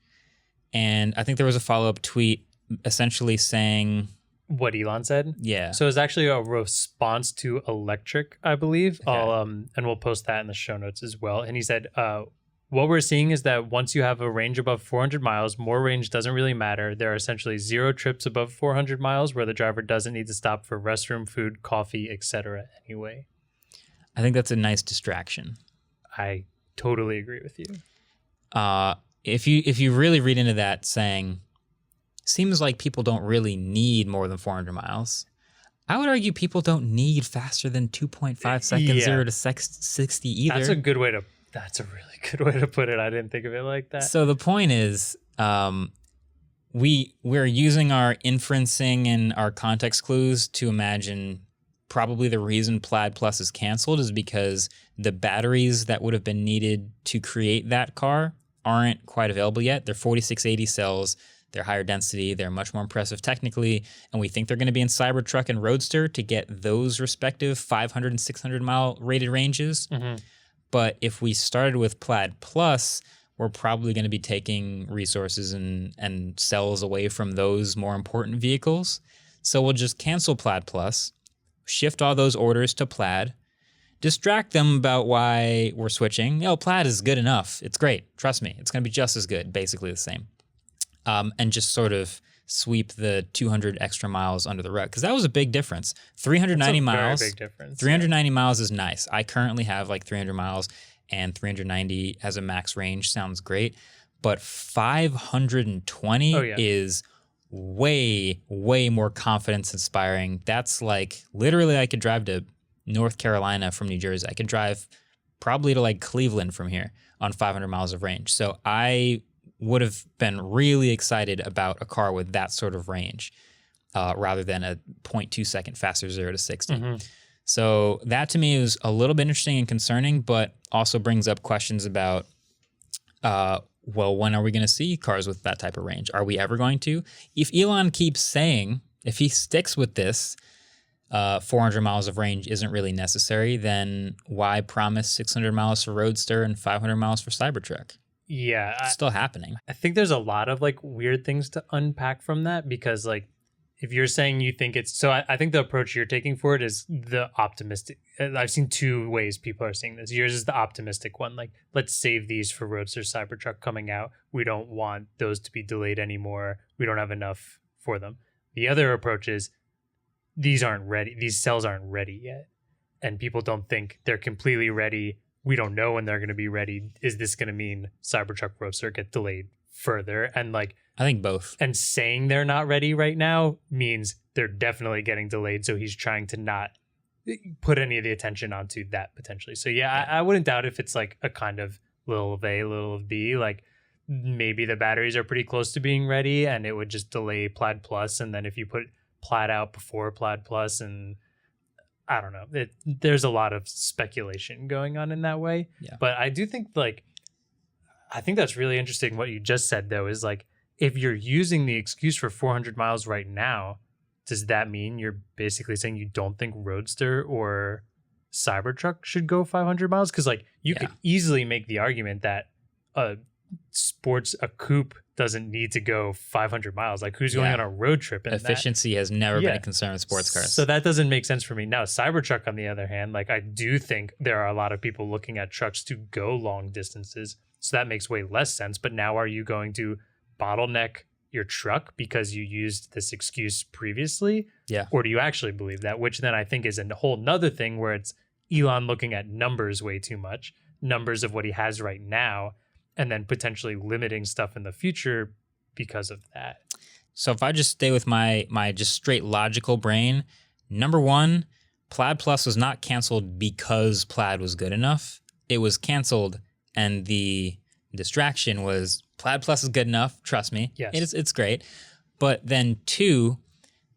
Speaker 1: And I think there was a follow-up tweet essentially saying...
Speaker 2: what Elon said?
Speaker 1: Yeah.
Speaker 2: So it's actually a response to electric, I believe.
Speaker 1: Okay.
Speaker 2: And we'll post that in the show notes as well. And he said, what we're seeing is that once you have a range above 400 miles, more range doesn't really matter. There are essentially 0 trips above 400 miles where the driver doesn't need to stop for restroom, food, coffee, etc. anyway.
Speaker 1: I think that's a nice distraction.
Speaker 2: I totally agree with you.
Speaker 1: If you really read into that saying, seems like people don't really need more than 400 miles. I would argue people don't need faster than 2.5 seconds 0 to 60 either.
Speaker 2: That's a really good way to put it. I didn't think of it like that.
Speaker 1: So the point is, we're using our inferencing and our context clues to imagine probably the reason Plaid Plus is canceled is because the batteries that would have been needed to create that car aren't quite available yet. They're 4680 cells. They're higher density. They're much more impressive technically. And we think they're going to be in Cybertruck and Roadster to get those respective 500 and 600 mile rated ranges. Mm-hmm. But if we started with Plaid Plus, we're probably going to be taking resources and cells away from those more important vehicles. So we'll just cancel Plaid Plus, shift all those orders to Plaid, distract them about why we're switching. Plaid is good enough. It's great. Trust me. It's going to be just as good, basically the same. And just sort of sweep the 200 extra miles under the rug. Because that was a big difference. 390 miles.
Speaker 2: Very big difference.
Speaker 1: 390 miles is nice. I currently have like 300 miles, and 390 as a max range sounds great. But 520 is way, way more confidence inspiring. That's like literally I could drive to North Carolina from New Jersey. I could drive probably to like Cleveland from here on 500 miles of range. So I would have been really excited about a car with that sort of range rather than a 0.2 second faster 0 to 60. Mm-hmm. So that to me was a little bit interesting and concerning, but also brings up questions about, when are we going to see cars with that type of range? Are we ever going to? If Elon keeps saying, if he sticks with this, 400 miles of range isn't really necessary, then why promise 600 miles for Roadster and 500 miles for Cybertruck?
Speaker 2: Yeah.
Speaker 1: It's still happening.
Speaker 2: I think there's a lot of like weird things to unpack from that, because like if you're saying you think it's so, I think the approach you're taking for it is the optimistic. I've seen two ways people are seeing this. Yours is the optimistic one, like let's save these for Roadster Cybertruck coming out. We don't want those to be delayed anymore. We don't have enough for them. The other approach is these aren't ready. These cells aren't ready yet, and people don't think they're completely ready. We don't know when they're going to be ready. Is this going to mean Cybertruck Roadster get delayed further? And like,
Speaker 1: I think both.
Speaker 2: And saying they're not ready right now means they're definitely getting delayed. So he's trying to not put any of the attention onto that potentially. So yeah. I wouldn't doubt if it's like a kind of little of A, little of B. Like maybe the batteries are pretty close to being ready, and it would just delay Plaid Plus. And then if you put Plaid out before Plaid Plus, and I don't know, there's a lot of speculation going on in that way.
Speaker 1: Yeah.
Speaker 2: But I do think like, I think that's really interesting. What you just said though is like, if you're using the excuse for 400 miles right now, does that mean you're basically saying you don't think Roadster or Cybertruck should go 500 miles? Because like you could easily make the argument that a coupe doesn't need to go 500 miles. Like who's going on a road trip?
Speaker 1: Efficiency has never been a concern with sports cars.
Speaker 2: So that doesn't make sense for me. Now, Cybertruck, on the other hand, like I do think there are a lot of people looking at trucks to go long distances. So that makes way less sense. But now are you going to bottleneck your truck because you used this excuse previously?
Speaker 1: Yeah.
Speaker 2: Or do you actually believe that? Which then I think is a whole nother thing where it's Elon looking at numbers way too much, numbers of what he has right now, and then potentially limiting stuff in the future because of that.
Speaker 1: So if I just stay with my just straight logical brain, number one, Plaid Plus was not canceled because Plaid was good enough. It was canceled, and the distraction was Plaid Plus is good enough. Trust me.
Speaker 2: Yes.
Speaker 1: It's great. But then two,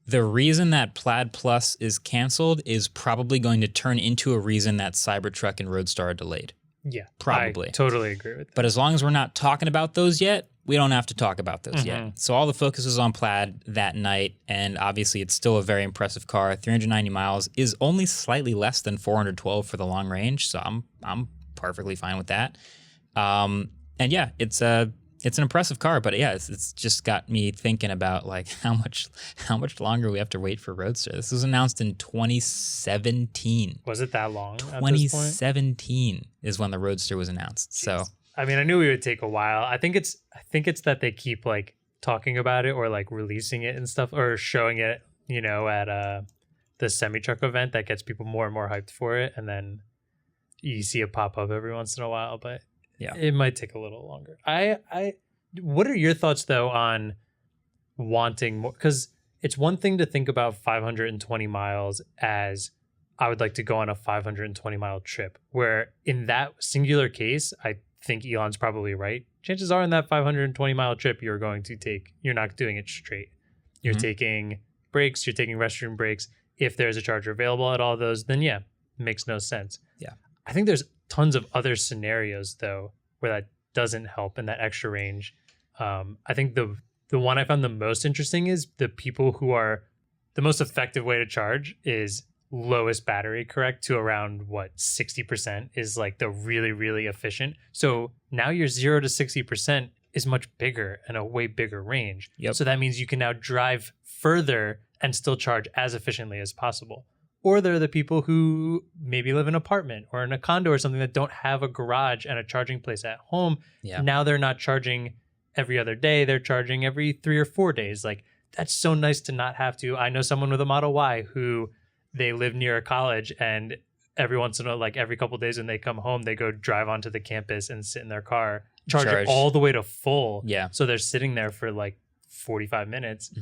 Speaker 1: the reason that Plaid Plus is canceled is probably going to turn into a reason that Cybertruck and Roadster are delayed.
Speaker 2: Yeah,
Speaker 1: probably.
Speaker 2: I totally agree with that.
Speaker 1: But as long as we're not talking about those yet, we don't have to talk about those yet. So all the focus was on Plaid that night, and obviously it's still a very impressive car. 390 miles is only slightly less than 412 for the long range, so I'm perfectly fine with that. And yeah, it's an impressive car, but yeah, it's just got me thinking about like how much longer we have to wait for Roadster. This was announced in 2017.
Speaker 2: Was it that long?
Speaker 1: 2017 is when the Roadster was announced. Jeez. So
Speaker 2: I mean, I knew it would take a while. I think it's that they keep like talking about it or like releasing it and stuff, or showing it, you know, at the semi-truck event that gets people more and more hyped for it, and then you see it pop up every once in a while, but yeah, it might take a little longer. What are your thoughts though on wanting more? Because it's one thing to think about 520 miles as I would like to go on a 520 mile trip, where in that singular case, I think Elon's probably right. Chances are in that 520 mile trip, you're not doing it straight. You're taking breaks, you're taking restroom breaks. If there's a charger available at all those, then yeah, it makes no sense.
Speaker 1: Yeah.
Speaker 2: I think there's tons of other scenarios though where that doesn't help in that extra range. I think the one I found the most interesting is the people who are the most effective way to charge is lowest battery correct to around 60% is like the really, really efficient. So now your 0 to 60% is much bigger and a way bigger range.
Speaker 1: Yep.
Speaker 2: So that means you can now drive further and still charge as efficiently as possible. Or they're the people who maybe live in an apartment or in a condo or something that don't have a garage and a charging place at home.
Speaker 1: Yeah.
Speaker 2: Now they're not charging every other day. They're charging every 3 or 4 days. Like that's so nice to not have to. I know someone with a Model Y who they live near a college, and every once in a while, like every couple of days when they come home, they go drive onto the campus and sit in their car, charge it all the way to full.
Speaker 1: Yeah.
Speaker 2: So they're sitting there for like 45 minutes.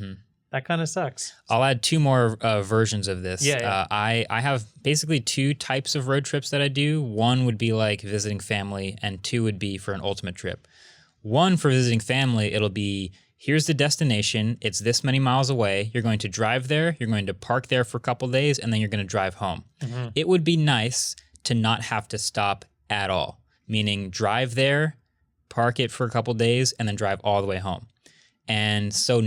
Speaker 2: That kind of sucks.
Speaker 1: I'll add two more versions of this.
Speaker 2: Yeah.
Speaker 1: I have basically two types of road trips that I do. One would be like visiting family, and two would be for an ultimate trip. One for visiting family, it'll be, here's the destination. It's this many miles away. You're going to drive there. You're going to park there for a couple days, and then you're going to drive home. It would be nice to not have to stop at all, meaning drive there, park it for a couple days, and then drive all the way home. And so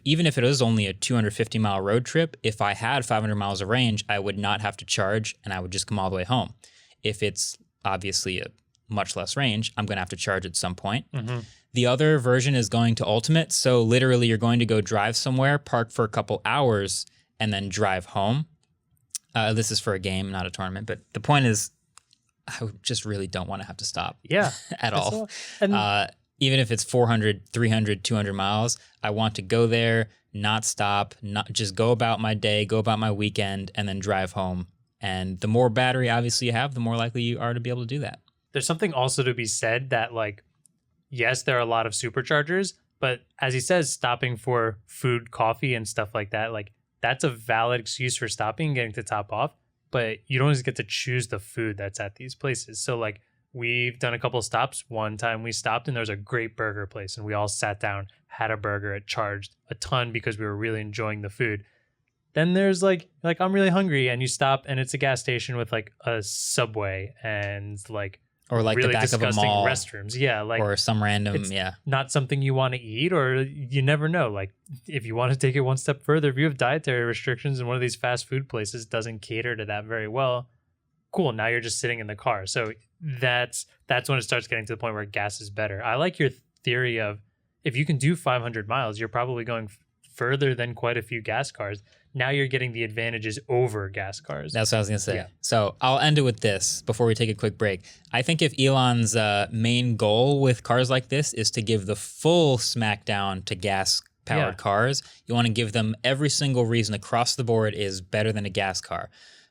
Speaker 1: even if it was only a 250-mile road trip, if I had 500 miles of range, I would not have to charge and I would just come all the way home. If it's obviously a much less range, I'm going to have to charge at some point. Mm-hmm. The other version is going to Ultimate. So literally you're going to go drive somewhere, park for a couple hours, and then drive home. This is for a game, not a tournament. But the point is, I just really don't want to have to stop at all. Even if it's 400, 300, 200 miles, I want to go there, not stop, not just go about my day, go about my weekend, and then drive home. And the more battery, obviously, you have, the more likely you are to be able to do that.
Speaker 2: There's something also to be said that, like, yes, there are a lot of superchargers, but as he says, stopping for food, coffee, and stuff like that, like, that's a valid excuse for stopping and getting to top off, but you don't always get to choose the food that's at these places. So, like, we've done a couple of stops. One time we stopped and there was a great burger place and we all sat down, had a burger. It charged a ton because we were really enjoying the food. Then there's like I'm really hungry, and you stop and it's a gas station with like a Subway and like
Speaker 1: or like
Speaker 2: really
Speaker 1: the back of a mall
Speaker 2: restrooms. Yeah, like
Speaker 1: or some random
Speaker 2: not something you want to eat, or you never know. Like if you want to take it one step further, if you have dietary restrictions and one of these fast food places doesn't cater to that very well, cool. Now you're just sitting in the car. So that's when it starts getting to the point where gas is better. I like your theory of if you can do 500 miles, you're probably going further than quite a few gas cars. Now you're getting the advantages over gas cars.
Speaker 1: That's what I was going to say. Yeah. So I'll end it with this before we take a quick break. I think if Elon's main goal with cars like this is to give the full smackdown to gas-powered cars, you want to give them every single reason across the board is better than a gas car.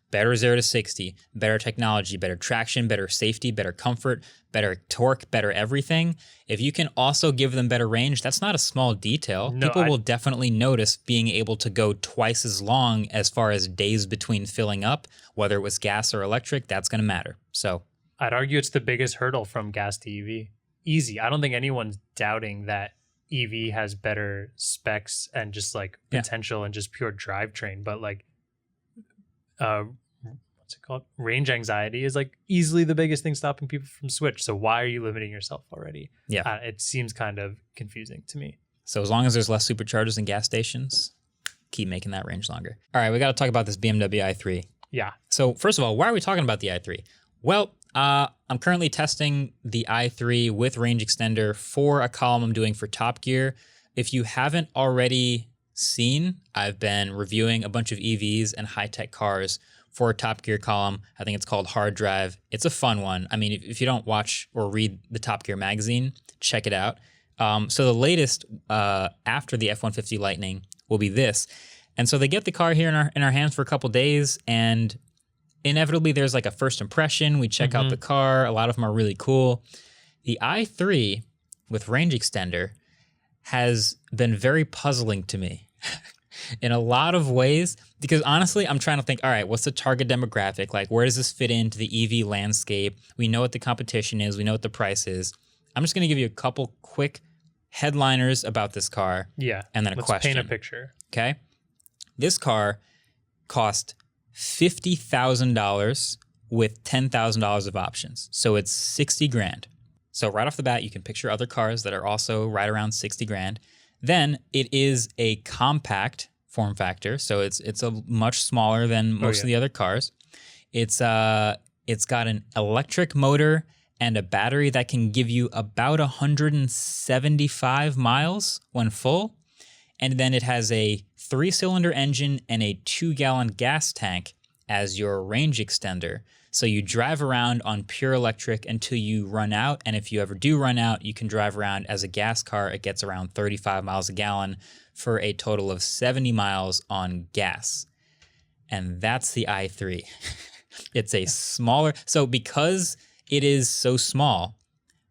Speaker 1: Better 0 to 60, better technology, better traction, better safety, better comfort, better torque, better everything. If you can also give them better range, that's not a small detail. No, People will definitely notice being able to go twice as long as far as days between filling up, whether it was gas or electric, that's going to matter. So
Speaker 2: I'd argue it's the biggest hurdle from gas to EV. Easy. I don't think anyone's doubting that EV has better specs and just like potential and just pure drivetrain, but like what's it called? Range anxiety is like easily the biggest thing stopping people from switch. So why are you limiting yourself already?
Speaker 1: Yeah.
Speaker 2: It seems kind of confusing to me.
Speaker 1: So as long as there's less superchargers and gas stations, keep making that range longer. All right, we got to talk about this BMW i3.
Speaker 2: Yeah.
Speaker 1: So first of all, why are we talking about the i3? Well, I'm currently testing the i3 with range extender for a column I'm doing for Top Gear. If you haven't already seen, I've been reviewing a bunch of EVs and high-tech cars for a Top Gear column. I think it's called Hard Drive. It's a fun one. I mean, if you don't watch or read the Top Gear magazine, check it out. So the latest after the F-150 Lightning will be this. And so they get the car here in our hands for a couple days, and inevitably there's like a first impression. We check out the car. A lot of them are really cool. The i3 with range extender has been very puzzling to me in a lot of ways, because honestly, I'm trying to think, all right, what's the target demographic? Like, where does this fit into the EV landscape? We know what the competition is. We know what the price is. I'm just going to give you a couple quick headliners about this car.
Speaker 2: Yeah.
Speaker 1: And then a question.
Speaker 2: Paint a picture.
Speaker 1: Okay. This car cost $50,000 with $10,000 of options. So it's 60 grand. So right off the bat, you can picture other cars that are also right around 60 grand. Then it is a compact form factor, so it's a much smaller than most of the other cars. It's got an electric motor and a battery that can give you about 175 miles when full. And then it has a 3-cylinder engine and a 2-gallon gas tank as your range extender. So you drive around on pure electric until you run out. And if you ever do run out, you can drive around as a gas car. It gets around 35 miles a gallon for a total of 70 miles on gas. And that's the i3. It's a smaller. So because it is so small,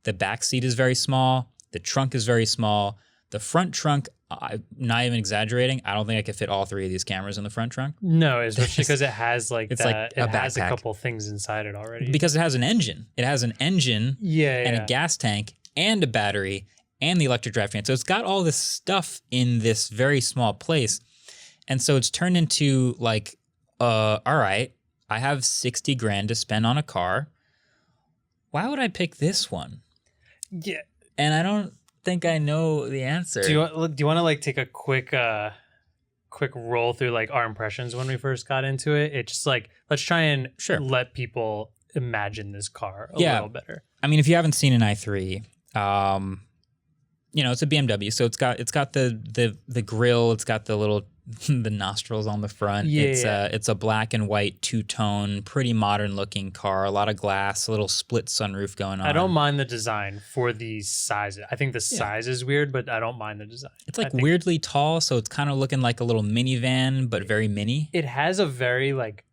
Speaker 1: the back seat is very small. The trunk is very small. The front trunk, I'm not even exaggerating, I don't think I could fit all three of these cameras in the front trunk.
Speaker 2: No, especially because it has like
Speaker 1: it's
Speaker 2: that.
Speaker 1: Like
Speaker 2: it has a couple things inside it already.
Speaker 1: Because it has an engine. It has an engine and a gas tank and a battery and the electric drivetrain. So it's got all this stuff in this very small place. And so it's turned into like, all right, I have 60 grand to spend on a car. Why would I pick this one?
Speaker 2: Yeah.
Speaker 1: And I don't... think I know the answer.
Speaker 2: Do you want to like take a quick roll through like our impressions when we first got into it? It's just like, let's try and let people imagine this car a little better.
Speaker 1: I mean, if you haven't seen an i3, it's a BMW, so it's got the grille, it's got the little the nostrils on the front. It's a black and white two-tone, pretty modern looking car. A lot of glass, a little split sunroof going on.
Speaker 2: I don't mind the design for the size. I think the size is weird, but I don't mind the design.
Speaker 1: It's like weirdly tall, so it's kind of looking like a little minivan, but very mini.
Speaker 2: It has a very like,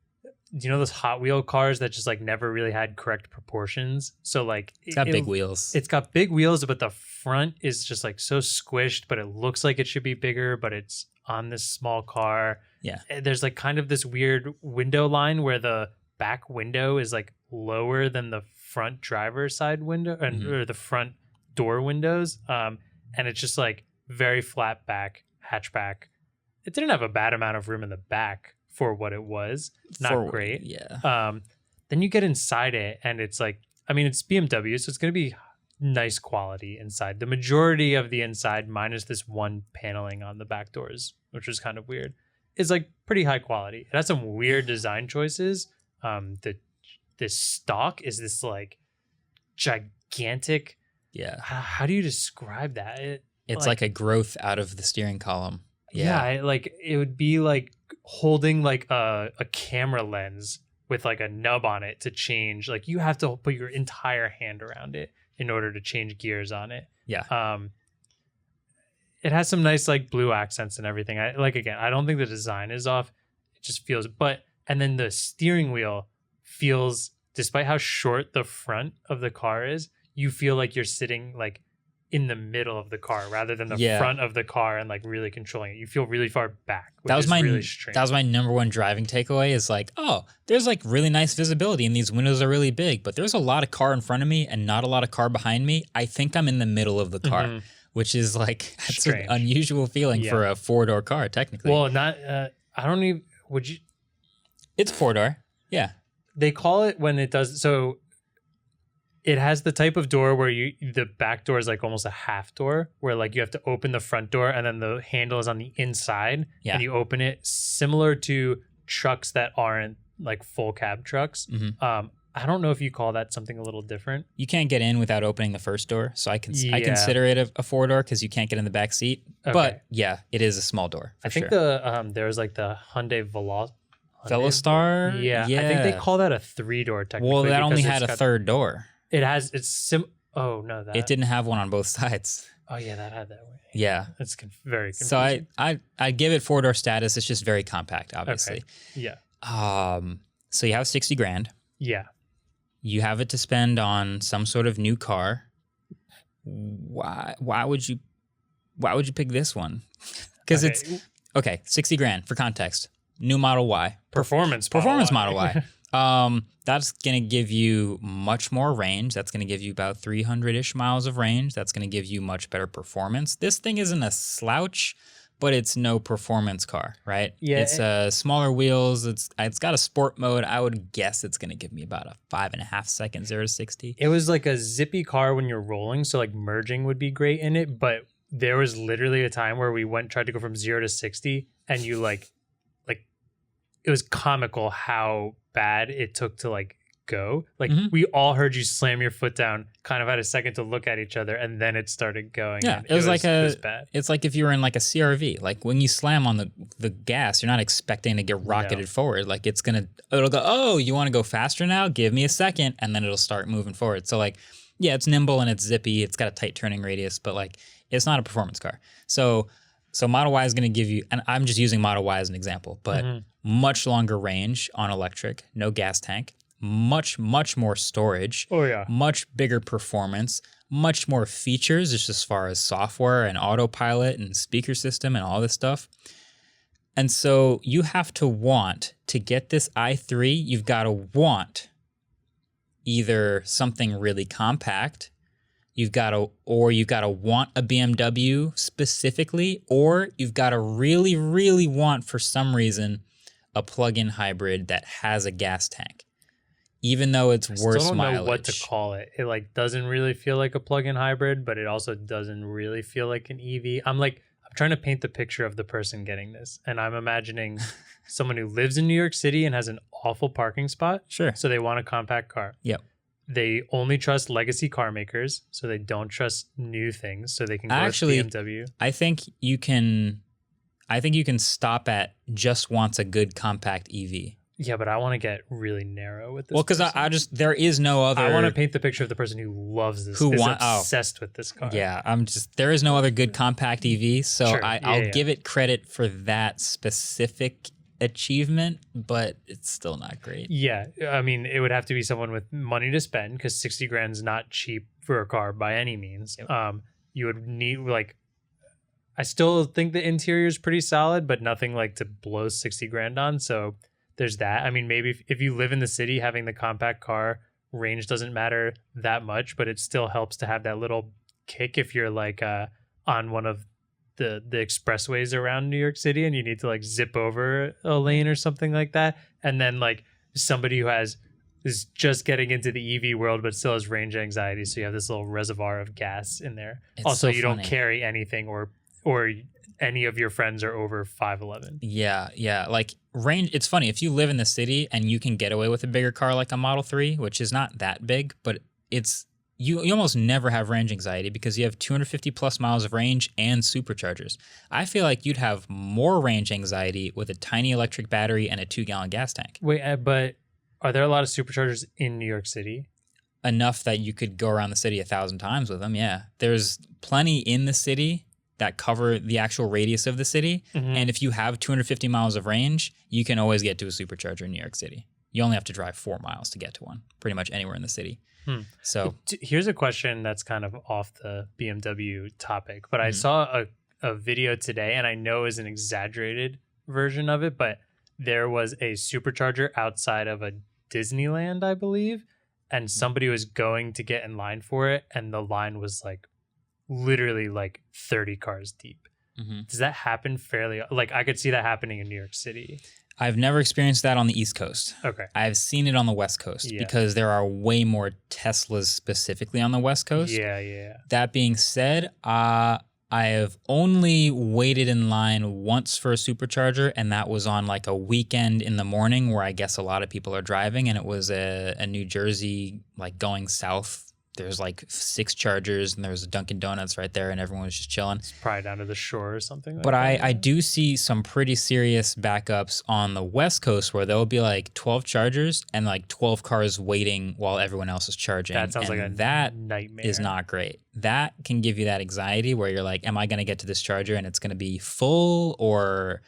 Speaker 2: do you know those Hot Wheel cars that just like never really had correct proportions? So like
Speaker 1: it's got big wheels.
Speaker 2: It's got big wheels, but the front is just like so squished, but it looks like it should be bigger, but it's on this small car.
Speaker 1: Yeah.
Speaker 2: There's like kind of this weird window line where the back window is like lower than the front driver's side window or the front door windows. And it's just like very flat back hatchback. It didn't have a bad amount of room in the back for what it was. Not great.
Speaker 1: Yeah.
Speaker 2: Then you get inside it and it's like, I mean, it's BMW, so it's going to be nice quality inside. The majority of the inside, minus this one paneling on the back doors, which was kind of weird, is like pretty high quality. It has some weird design choices. This stock is this like gigantic.
Speaker 1: Yeah.
Speaker 2: How do you describe that?
Speaker 1: It's like a growth out of the steering column.
Speaker 2: Yeah. It would be like holding like a camera lens with like a nub on it to change. Like you have to put your entire hand around it in order to change gears on it.
Speaker 1: Yeah.
Speaker 2: It has some nice like blue accents and everything. I don't think the design is off. It just feels, and then the steering wheel feels, despite how short the front of the car is, you feel like you're sitting like in the middle of the car rather than the front of the car and like really controlling it. You feel really far back.
Speaker 1: That was my number one driving takeaway is like, oh, there's like really nice visibility and these windows are really big, but there's a lot of car in front of me and not a lot of car behind me. I think I'm in the middle of the car, which is like, that's
Speaker 2: strange.
Speaker 1: An unusual feeling for a four-door car, technically.
Speaker 2: Well, not, I don't even, would you?
Speaker 1: It's four-door. Yeah.
Speaker 2: They call it when it does, so it has the type of door where the back door is like almost a half door where like you have to open the front door and then the handle is on the inside and you open it, similar to trucks that aren't like full cab trucks. I don't know if you call that something a little different.
Speaker 1: You can't get in without opening the first door. So I consider it a four-door because you can't get in the back seat. Okay. But yeah, it is a small door.
Speaker 2: I think there's like the Hyundai
Speaker 1: Velostar.
Speaker 2: Yeah. I think they call that a three-door technically.
Speaker 1: Well, that only had a third door.
Speaker 2: Oh no,
Speaker 1: it didn't have one on both sides.
Speaker 2: Oh yeah, that had that way.
Speaker 1: Yeah,
Speaker 2: it's very confusing.
Speaker 1: So I give it four-door status. It's just very compact, obviously.
Speaker 2: Okay. Yeah.
Speaker 1: So you have $60,000.
Speaker 2: Yeah.
Speaker 1: You have it to spend on some sort of new car. Why would you pick this one? Because it's $60,000 for context. New Model Y.
Speaker 2: Performance
Speaker 1: Model Y. That's going to give you much more range. That's going to give you about 300-ish miles of range. That's going to give you much better performance. This thing isn't a slouch, but it's no performance car, right?
Speaker 2: Yeah.
Speaker 1: It's smaller wheels. It's got a sport mode. I would guess it's going to give me about a 5.5 second 0 to 60.
Speaker 2: It was like a zippy car when you're rolling, so like merging would be great in it, but there was literally a time where we tried to go from 0 to 60 and you like it was comical how bad it took to like go. Like we all heard you slam your foot down, kind of had a second to look at each other, and then it started going.
Speaker 1: Yeah, it was bad. It's like if you were in like a CRV. Like when you slam on the gas, you're not expecting to get rocketed forward. Like it'll go, oh, you want to go faster now? Give me a second, and then it'll start moving forward. So like, yeah, it's nimble and it's zippy. It's got a tight turning radius, but like it's not a performance car. So Model Y is going to give you, and I'm just using Model Y as an example, but much longer range on electric, no gas tank, much more storage.
Speaker 2: Oh yeah.
Speaker 1: Much bigger performance, much more features just as far as software and autopilot and speaker system and all this stuff. And so you have to want to get this i3, you've got to want either something really compact, you've got to want a BMW specifically, or you've got to really, really want, for some reason, a plug-in hybrid that has a gas tank. even though it's worse
Speaker 2: don't
Speaker 1: mileage.
Speaker 2: know what to call it. It like doesn't really feel like a plug-in hybrid, but it also doesn't really feel like an EV. I'm trying to paint the picture of the person getting this, and I'm imagining someone who lives in New York City and has an awful parking spot.
Speaker 1: Sure.
Speaker 2: So they want a compact car.
Speaker 1: Yep.
Speaker 2: They only trust legacy car makers, so they don't trust new things. So they can go with BMW.
Speaker 1: I think you can stop at just wants a good compact EV.
Speaker 2: Yeah, but I want to get really narrow with this.
Speaker 1: Well, because there is no other.
Speaker 2: I want to paint the picture of the person who loves this, obsessed with this car.
Speaker 1: Yeah, there is no other good compact EV, so
Speaker 2: Sure.
Speaker 1: I'll give it credit for that specific achievement, but it's still not great.
Speaker 2: Yeah, I mean, it would have to be someone with money to spend because 60 grand is not cheap for a car by any means.
Speaker 1: Yep.
Speaker 2: You would need I still think the interior is pretty solid, but nothing like to blow 60 grand on. So there's that. I mean, maybe if you live in the city, having the compact car range doesn't matter that much, but it still helps to have that little kick if you're on one of the expressways around New York City and you need to zip over a lane or something like that. And then somebody who is just getting into the EV world but still has range anxiety, so you have this little reservoir of gas in there.
Speaker 1: It's
Speaker 2: also,
Speaker 1: so
Speaker 2: you
Speaker 1: funny.
Speaker 2: Don't carry anything or any of your friends are over 5'11".
Speaker 1: Yeah. Range, it's funny, if you live in the city and you can get away with a bigger car like a Model 3, which is not that big, but it's you almost never have range anxiety because you have 250 plus miles of range and superchargers. I feel like you'd have more range anxiety with a tiny electric battery and a 2-gallon gas tank.
Speaker 2: Wait, but are there a lot of superchargers in New York City?
Speaker 1: Enough that you could go around the city 1,000 times with them, yeah. There's plenty in the city that cover the actual radius of the city.
Speaker 2: Mm-hmm.
Speaker 1: And if you have 250 miles of range, you can always get to a supercharger in New York City. You only have to drive 4 miles to get to one, pretty much anywhere in the city. So
Speaker 2: here's a question that's kind of off the BMW topic, but I saw a video today, and I know is an exaggerated version of it, but there was a supercharger outside of a Disneyland, I believe, and somebody was going to get in line for it, and the line was literally 30 cars deep. Does that happen fairly? I could see that happening in New York City.
Speaker 1: I've never experienced that on the East Coast.
Speaker 2: Okay.
Speaker 1: I've seen it on the West Coast because there are way more Teslas specifically on the West Coast.
Speaker 2: Yeah.
Speaker 1: That being said, I have only waited in line once for a supercharger, and that was on a weekend in the morning where I guess a lot of people are driving, and it was a New Jersey, going south. There's 6 chargers, and there was a Dunkin' Donuts right there, and everyone was just chilling.
Speaker 2: It's probably down to the shore or something.
Speaker 1: But I do see some pretty serious backups on the West Coast where there'll be 12 chargers and 12 cars waiting while everyone else is charging.
Speaker 2: That sounds like a
Speaker 1: that
Speaker 2: nightmare.
Speaker 1: is not great. That can give you that anxiety where you're am I going to get to this charger and it's going to be full or,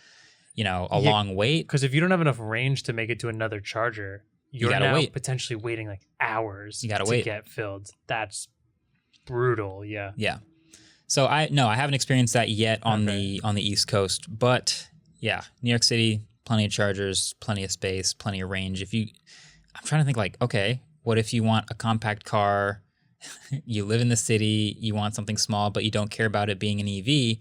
Speaker 1: long wait?
Speaker 2: Because if you don't have enough range to make it to another charger, you're now potentially waiting hours to get filled. That's brutal. Yeah.
Speaker 1: Yeah. So I haven't experienced that yet on the East Coast, but yeah, New York City, plenty of chargers, plenty of space, plenty of range. I'm trying to think okay, what if you want a compact car, you live in the city, you want something small, but you don't care about it being an EV,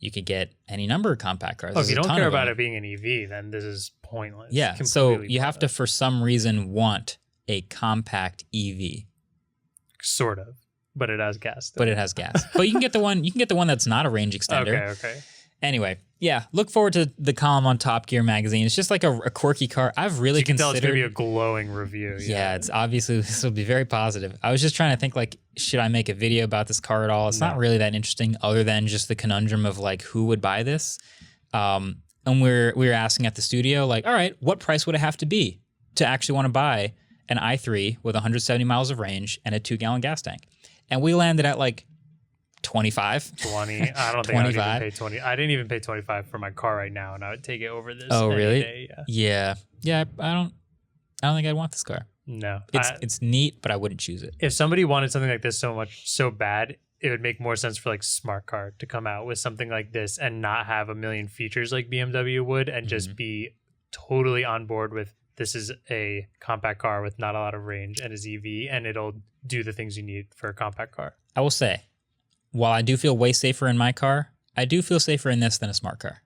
Speaker 1: you could get any number of compact cars.
Speaker 2: If you don't care about it being an EV, then this is pointless.
Speaker 1: Yeah, so you have to, for some reason, want a compact EV.
Speaker 2: Sort of, but it has gas.
Speaker 1: But it has gas. But you can get the one. You can get the one that's not a range extender.
Speaker 2: Okay.
Speaker 1: Anyway, yeah, look forward to the column on Top Gear magazine. It's just a quirky car. I've really considered.
Speaker 2: Tell it's gonna be a glowing review.
Speaker 1: Yeah, it's obviously this will be very positive. I was just trying to think should I make a video about this car at all? It's not really that interesting, other than just the conundrum of who would buy this. And we were asking at the studio, all right, what price would it have to be to actually want to buy an i3 with 170 miles of range and a 2-gallon gas tank? And we landed at 25.
Speaker 2: 20. I don't think I would even pay 20. I didn't even pay 25 for my car right now, and I would take it over this.
Speaker 1: Oh, really?
Speaker 2: Day,
Speaker 1: yeah. I don't think I'd want this car.
Speaker 2: No.
Speaker 1: It's neat, but I wouldn't choose it.
Speaker 2: If somebody wanted something like this so bad, it would make more sense for Smart Car to come out with something like this and not have a million features like BMW would, and just be totally on board with this is a compact car with not a lot of range and is EV, and it'll do the things you need for a compact car.
Speaker 1: I will say, while I do feel way safer in my car, I do feel safer in this than a Smart Car.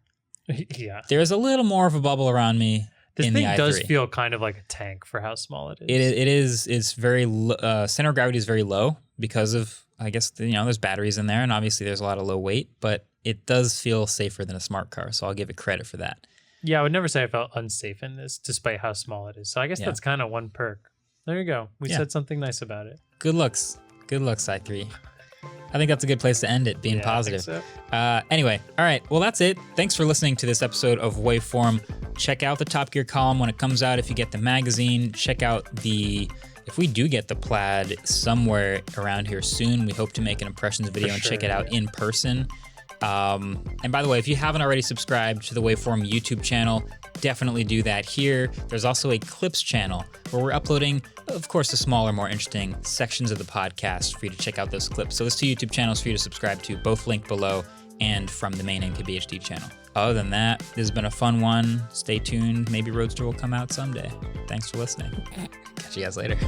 Speaker 2: Yeah.
Speaker 1: There's a little more of a bubble around me.
Speaker 2: This
Speaker 1: in
Speaker 2: thing
Speaker 1: the i3.
Speaker 2: does feel kind of like a tank for how small it is.
Speaker 1: It is. It's very center of gravity is very low because of, I guess, there's batteries in there, and obviously there's a lot of low weight, but it does feel safer than a smart car, so I'll give it credit for that.
Speaker 2: Yeah, I would never say I felt unsafe in this, despite how small it is. So I guess that's kind of one perk. There you go. We said something nice about it.
Speaker 1: Good looks. Good looks, i3. I think that's a good place to end it, being positive.
Speaker 2: I think so.
Speaker 1: Anyway, all right. Well, that's it. Thanks for listening to this episode of Waveform. Check out the Top Gear column when it comes out if you get the magazine. Check out if we do get the Plaid somewhere around here soon, we hope to make an impressions video and check it out in person. And by the way, if you haven't already subscribed to the Waveform YouTube channel, definitely do that here. There's also a Clips channel where we're uploading, of course, the smaller, more interesting sections of the podcast for you to check out those clips. So there's 2 YouTube channels for you to subscribe to, both linked below and from the main NKBHD channel. Other than that, this has been a fun one. Stay tuned. Maybe Roadster will come out someday. Thanks for listening. Catch you guys later.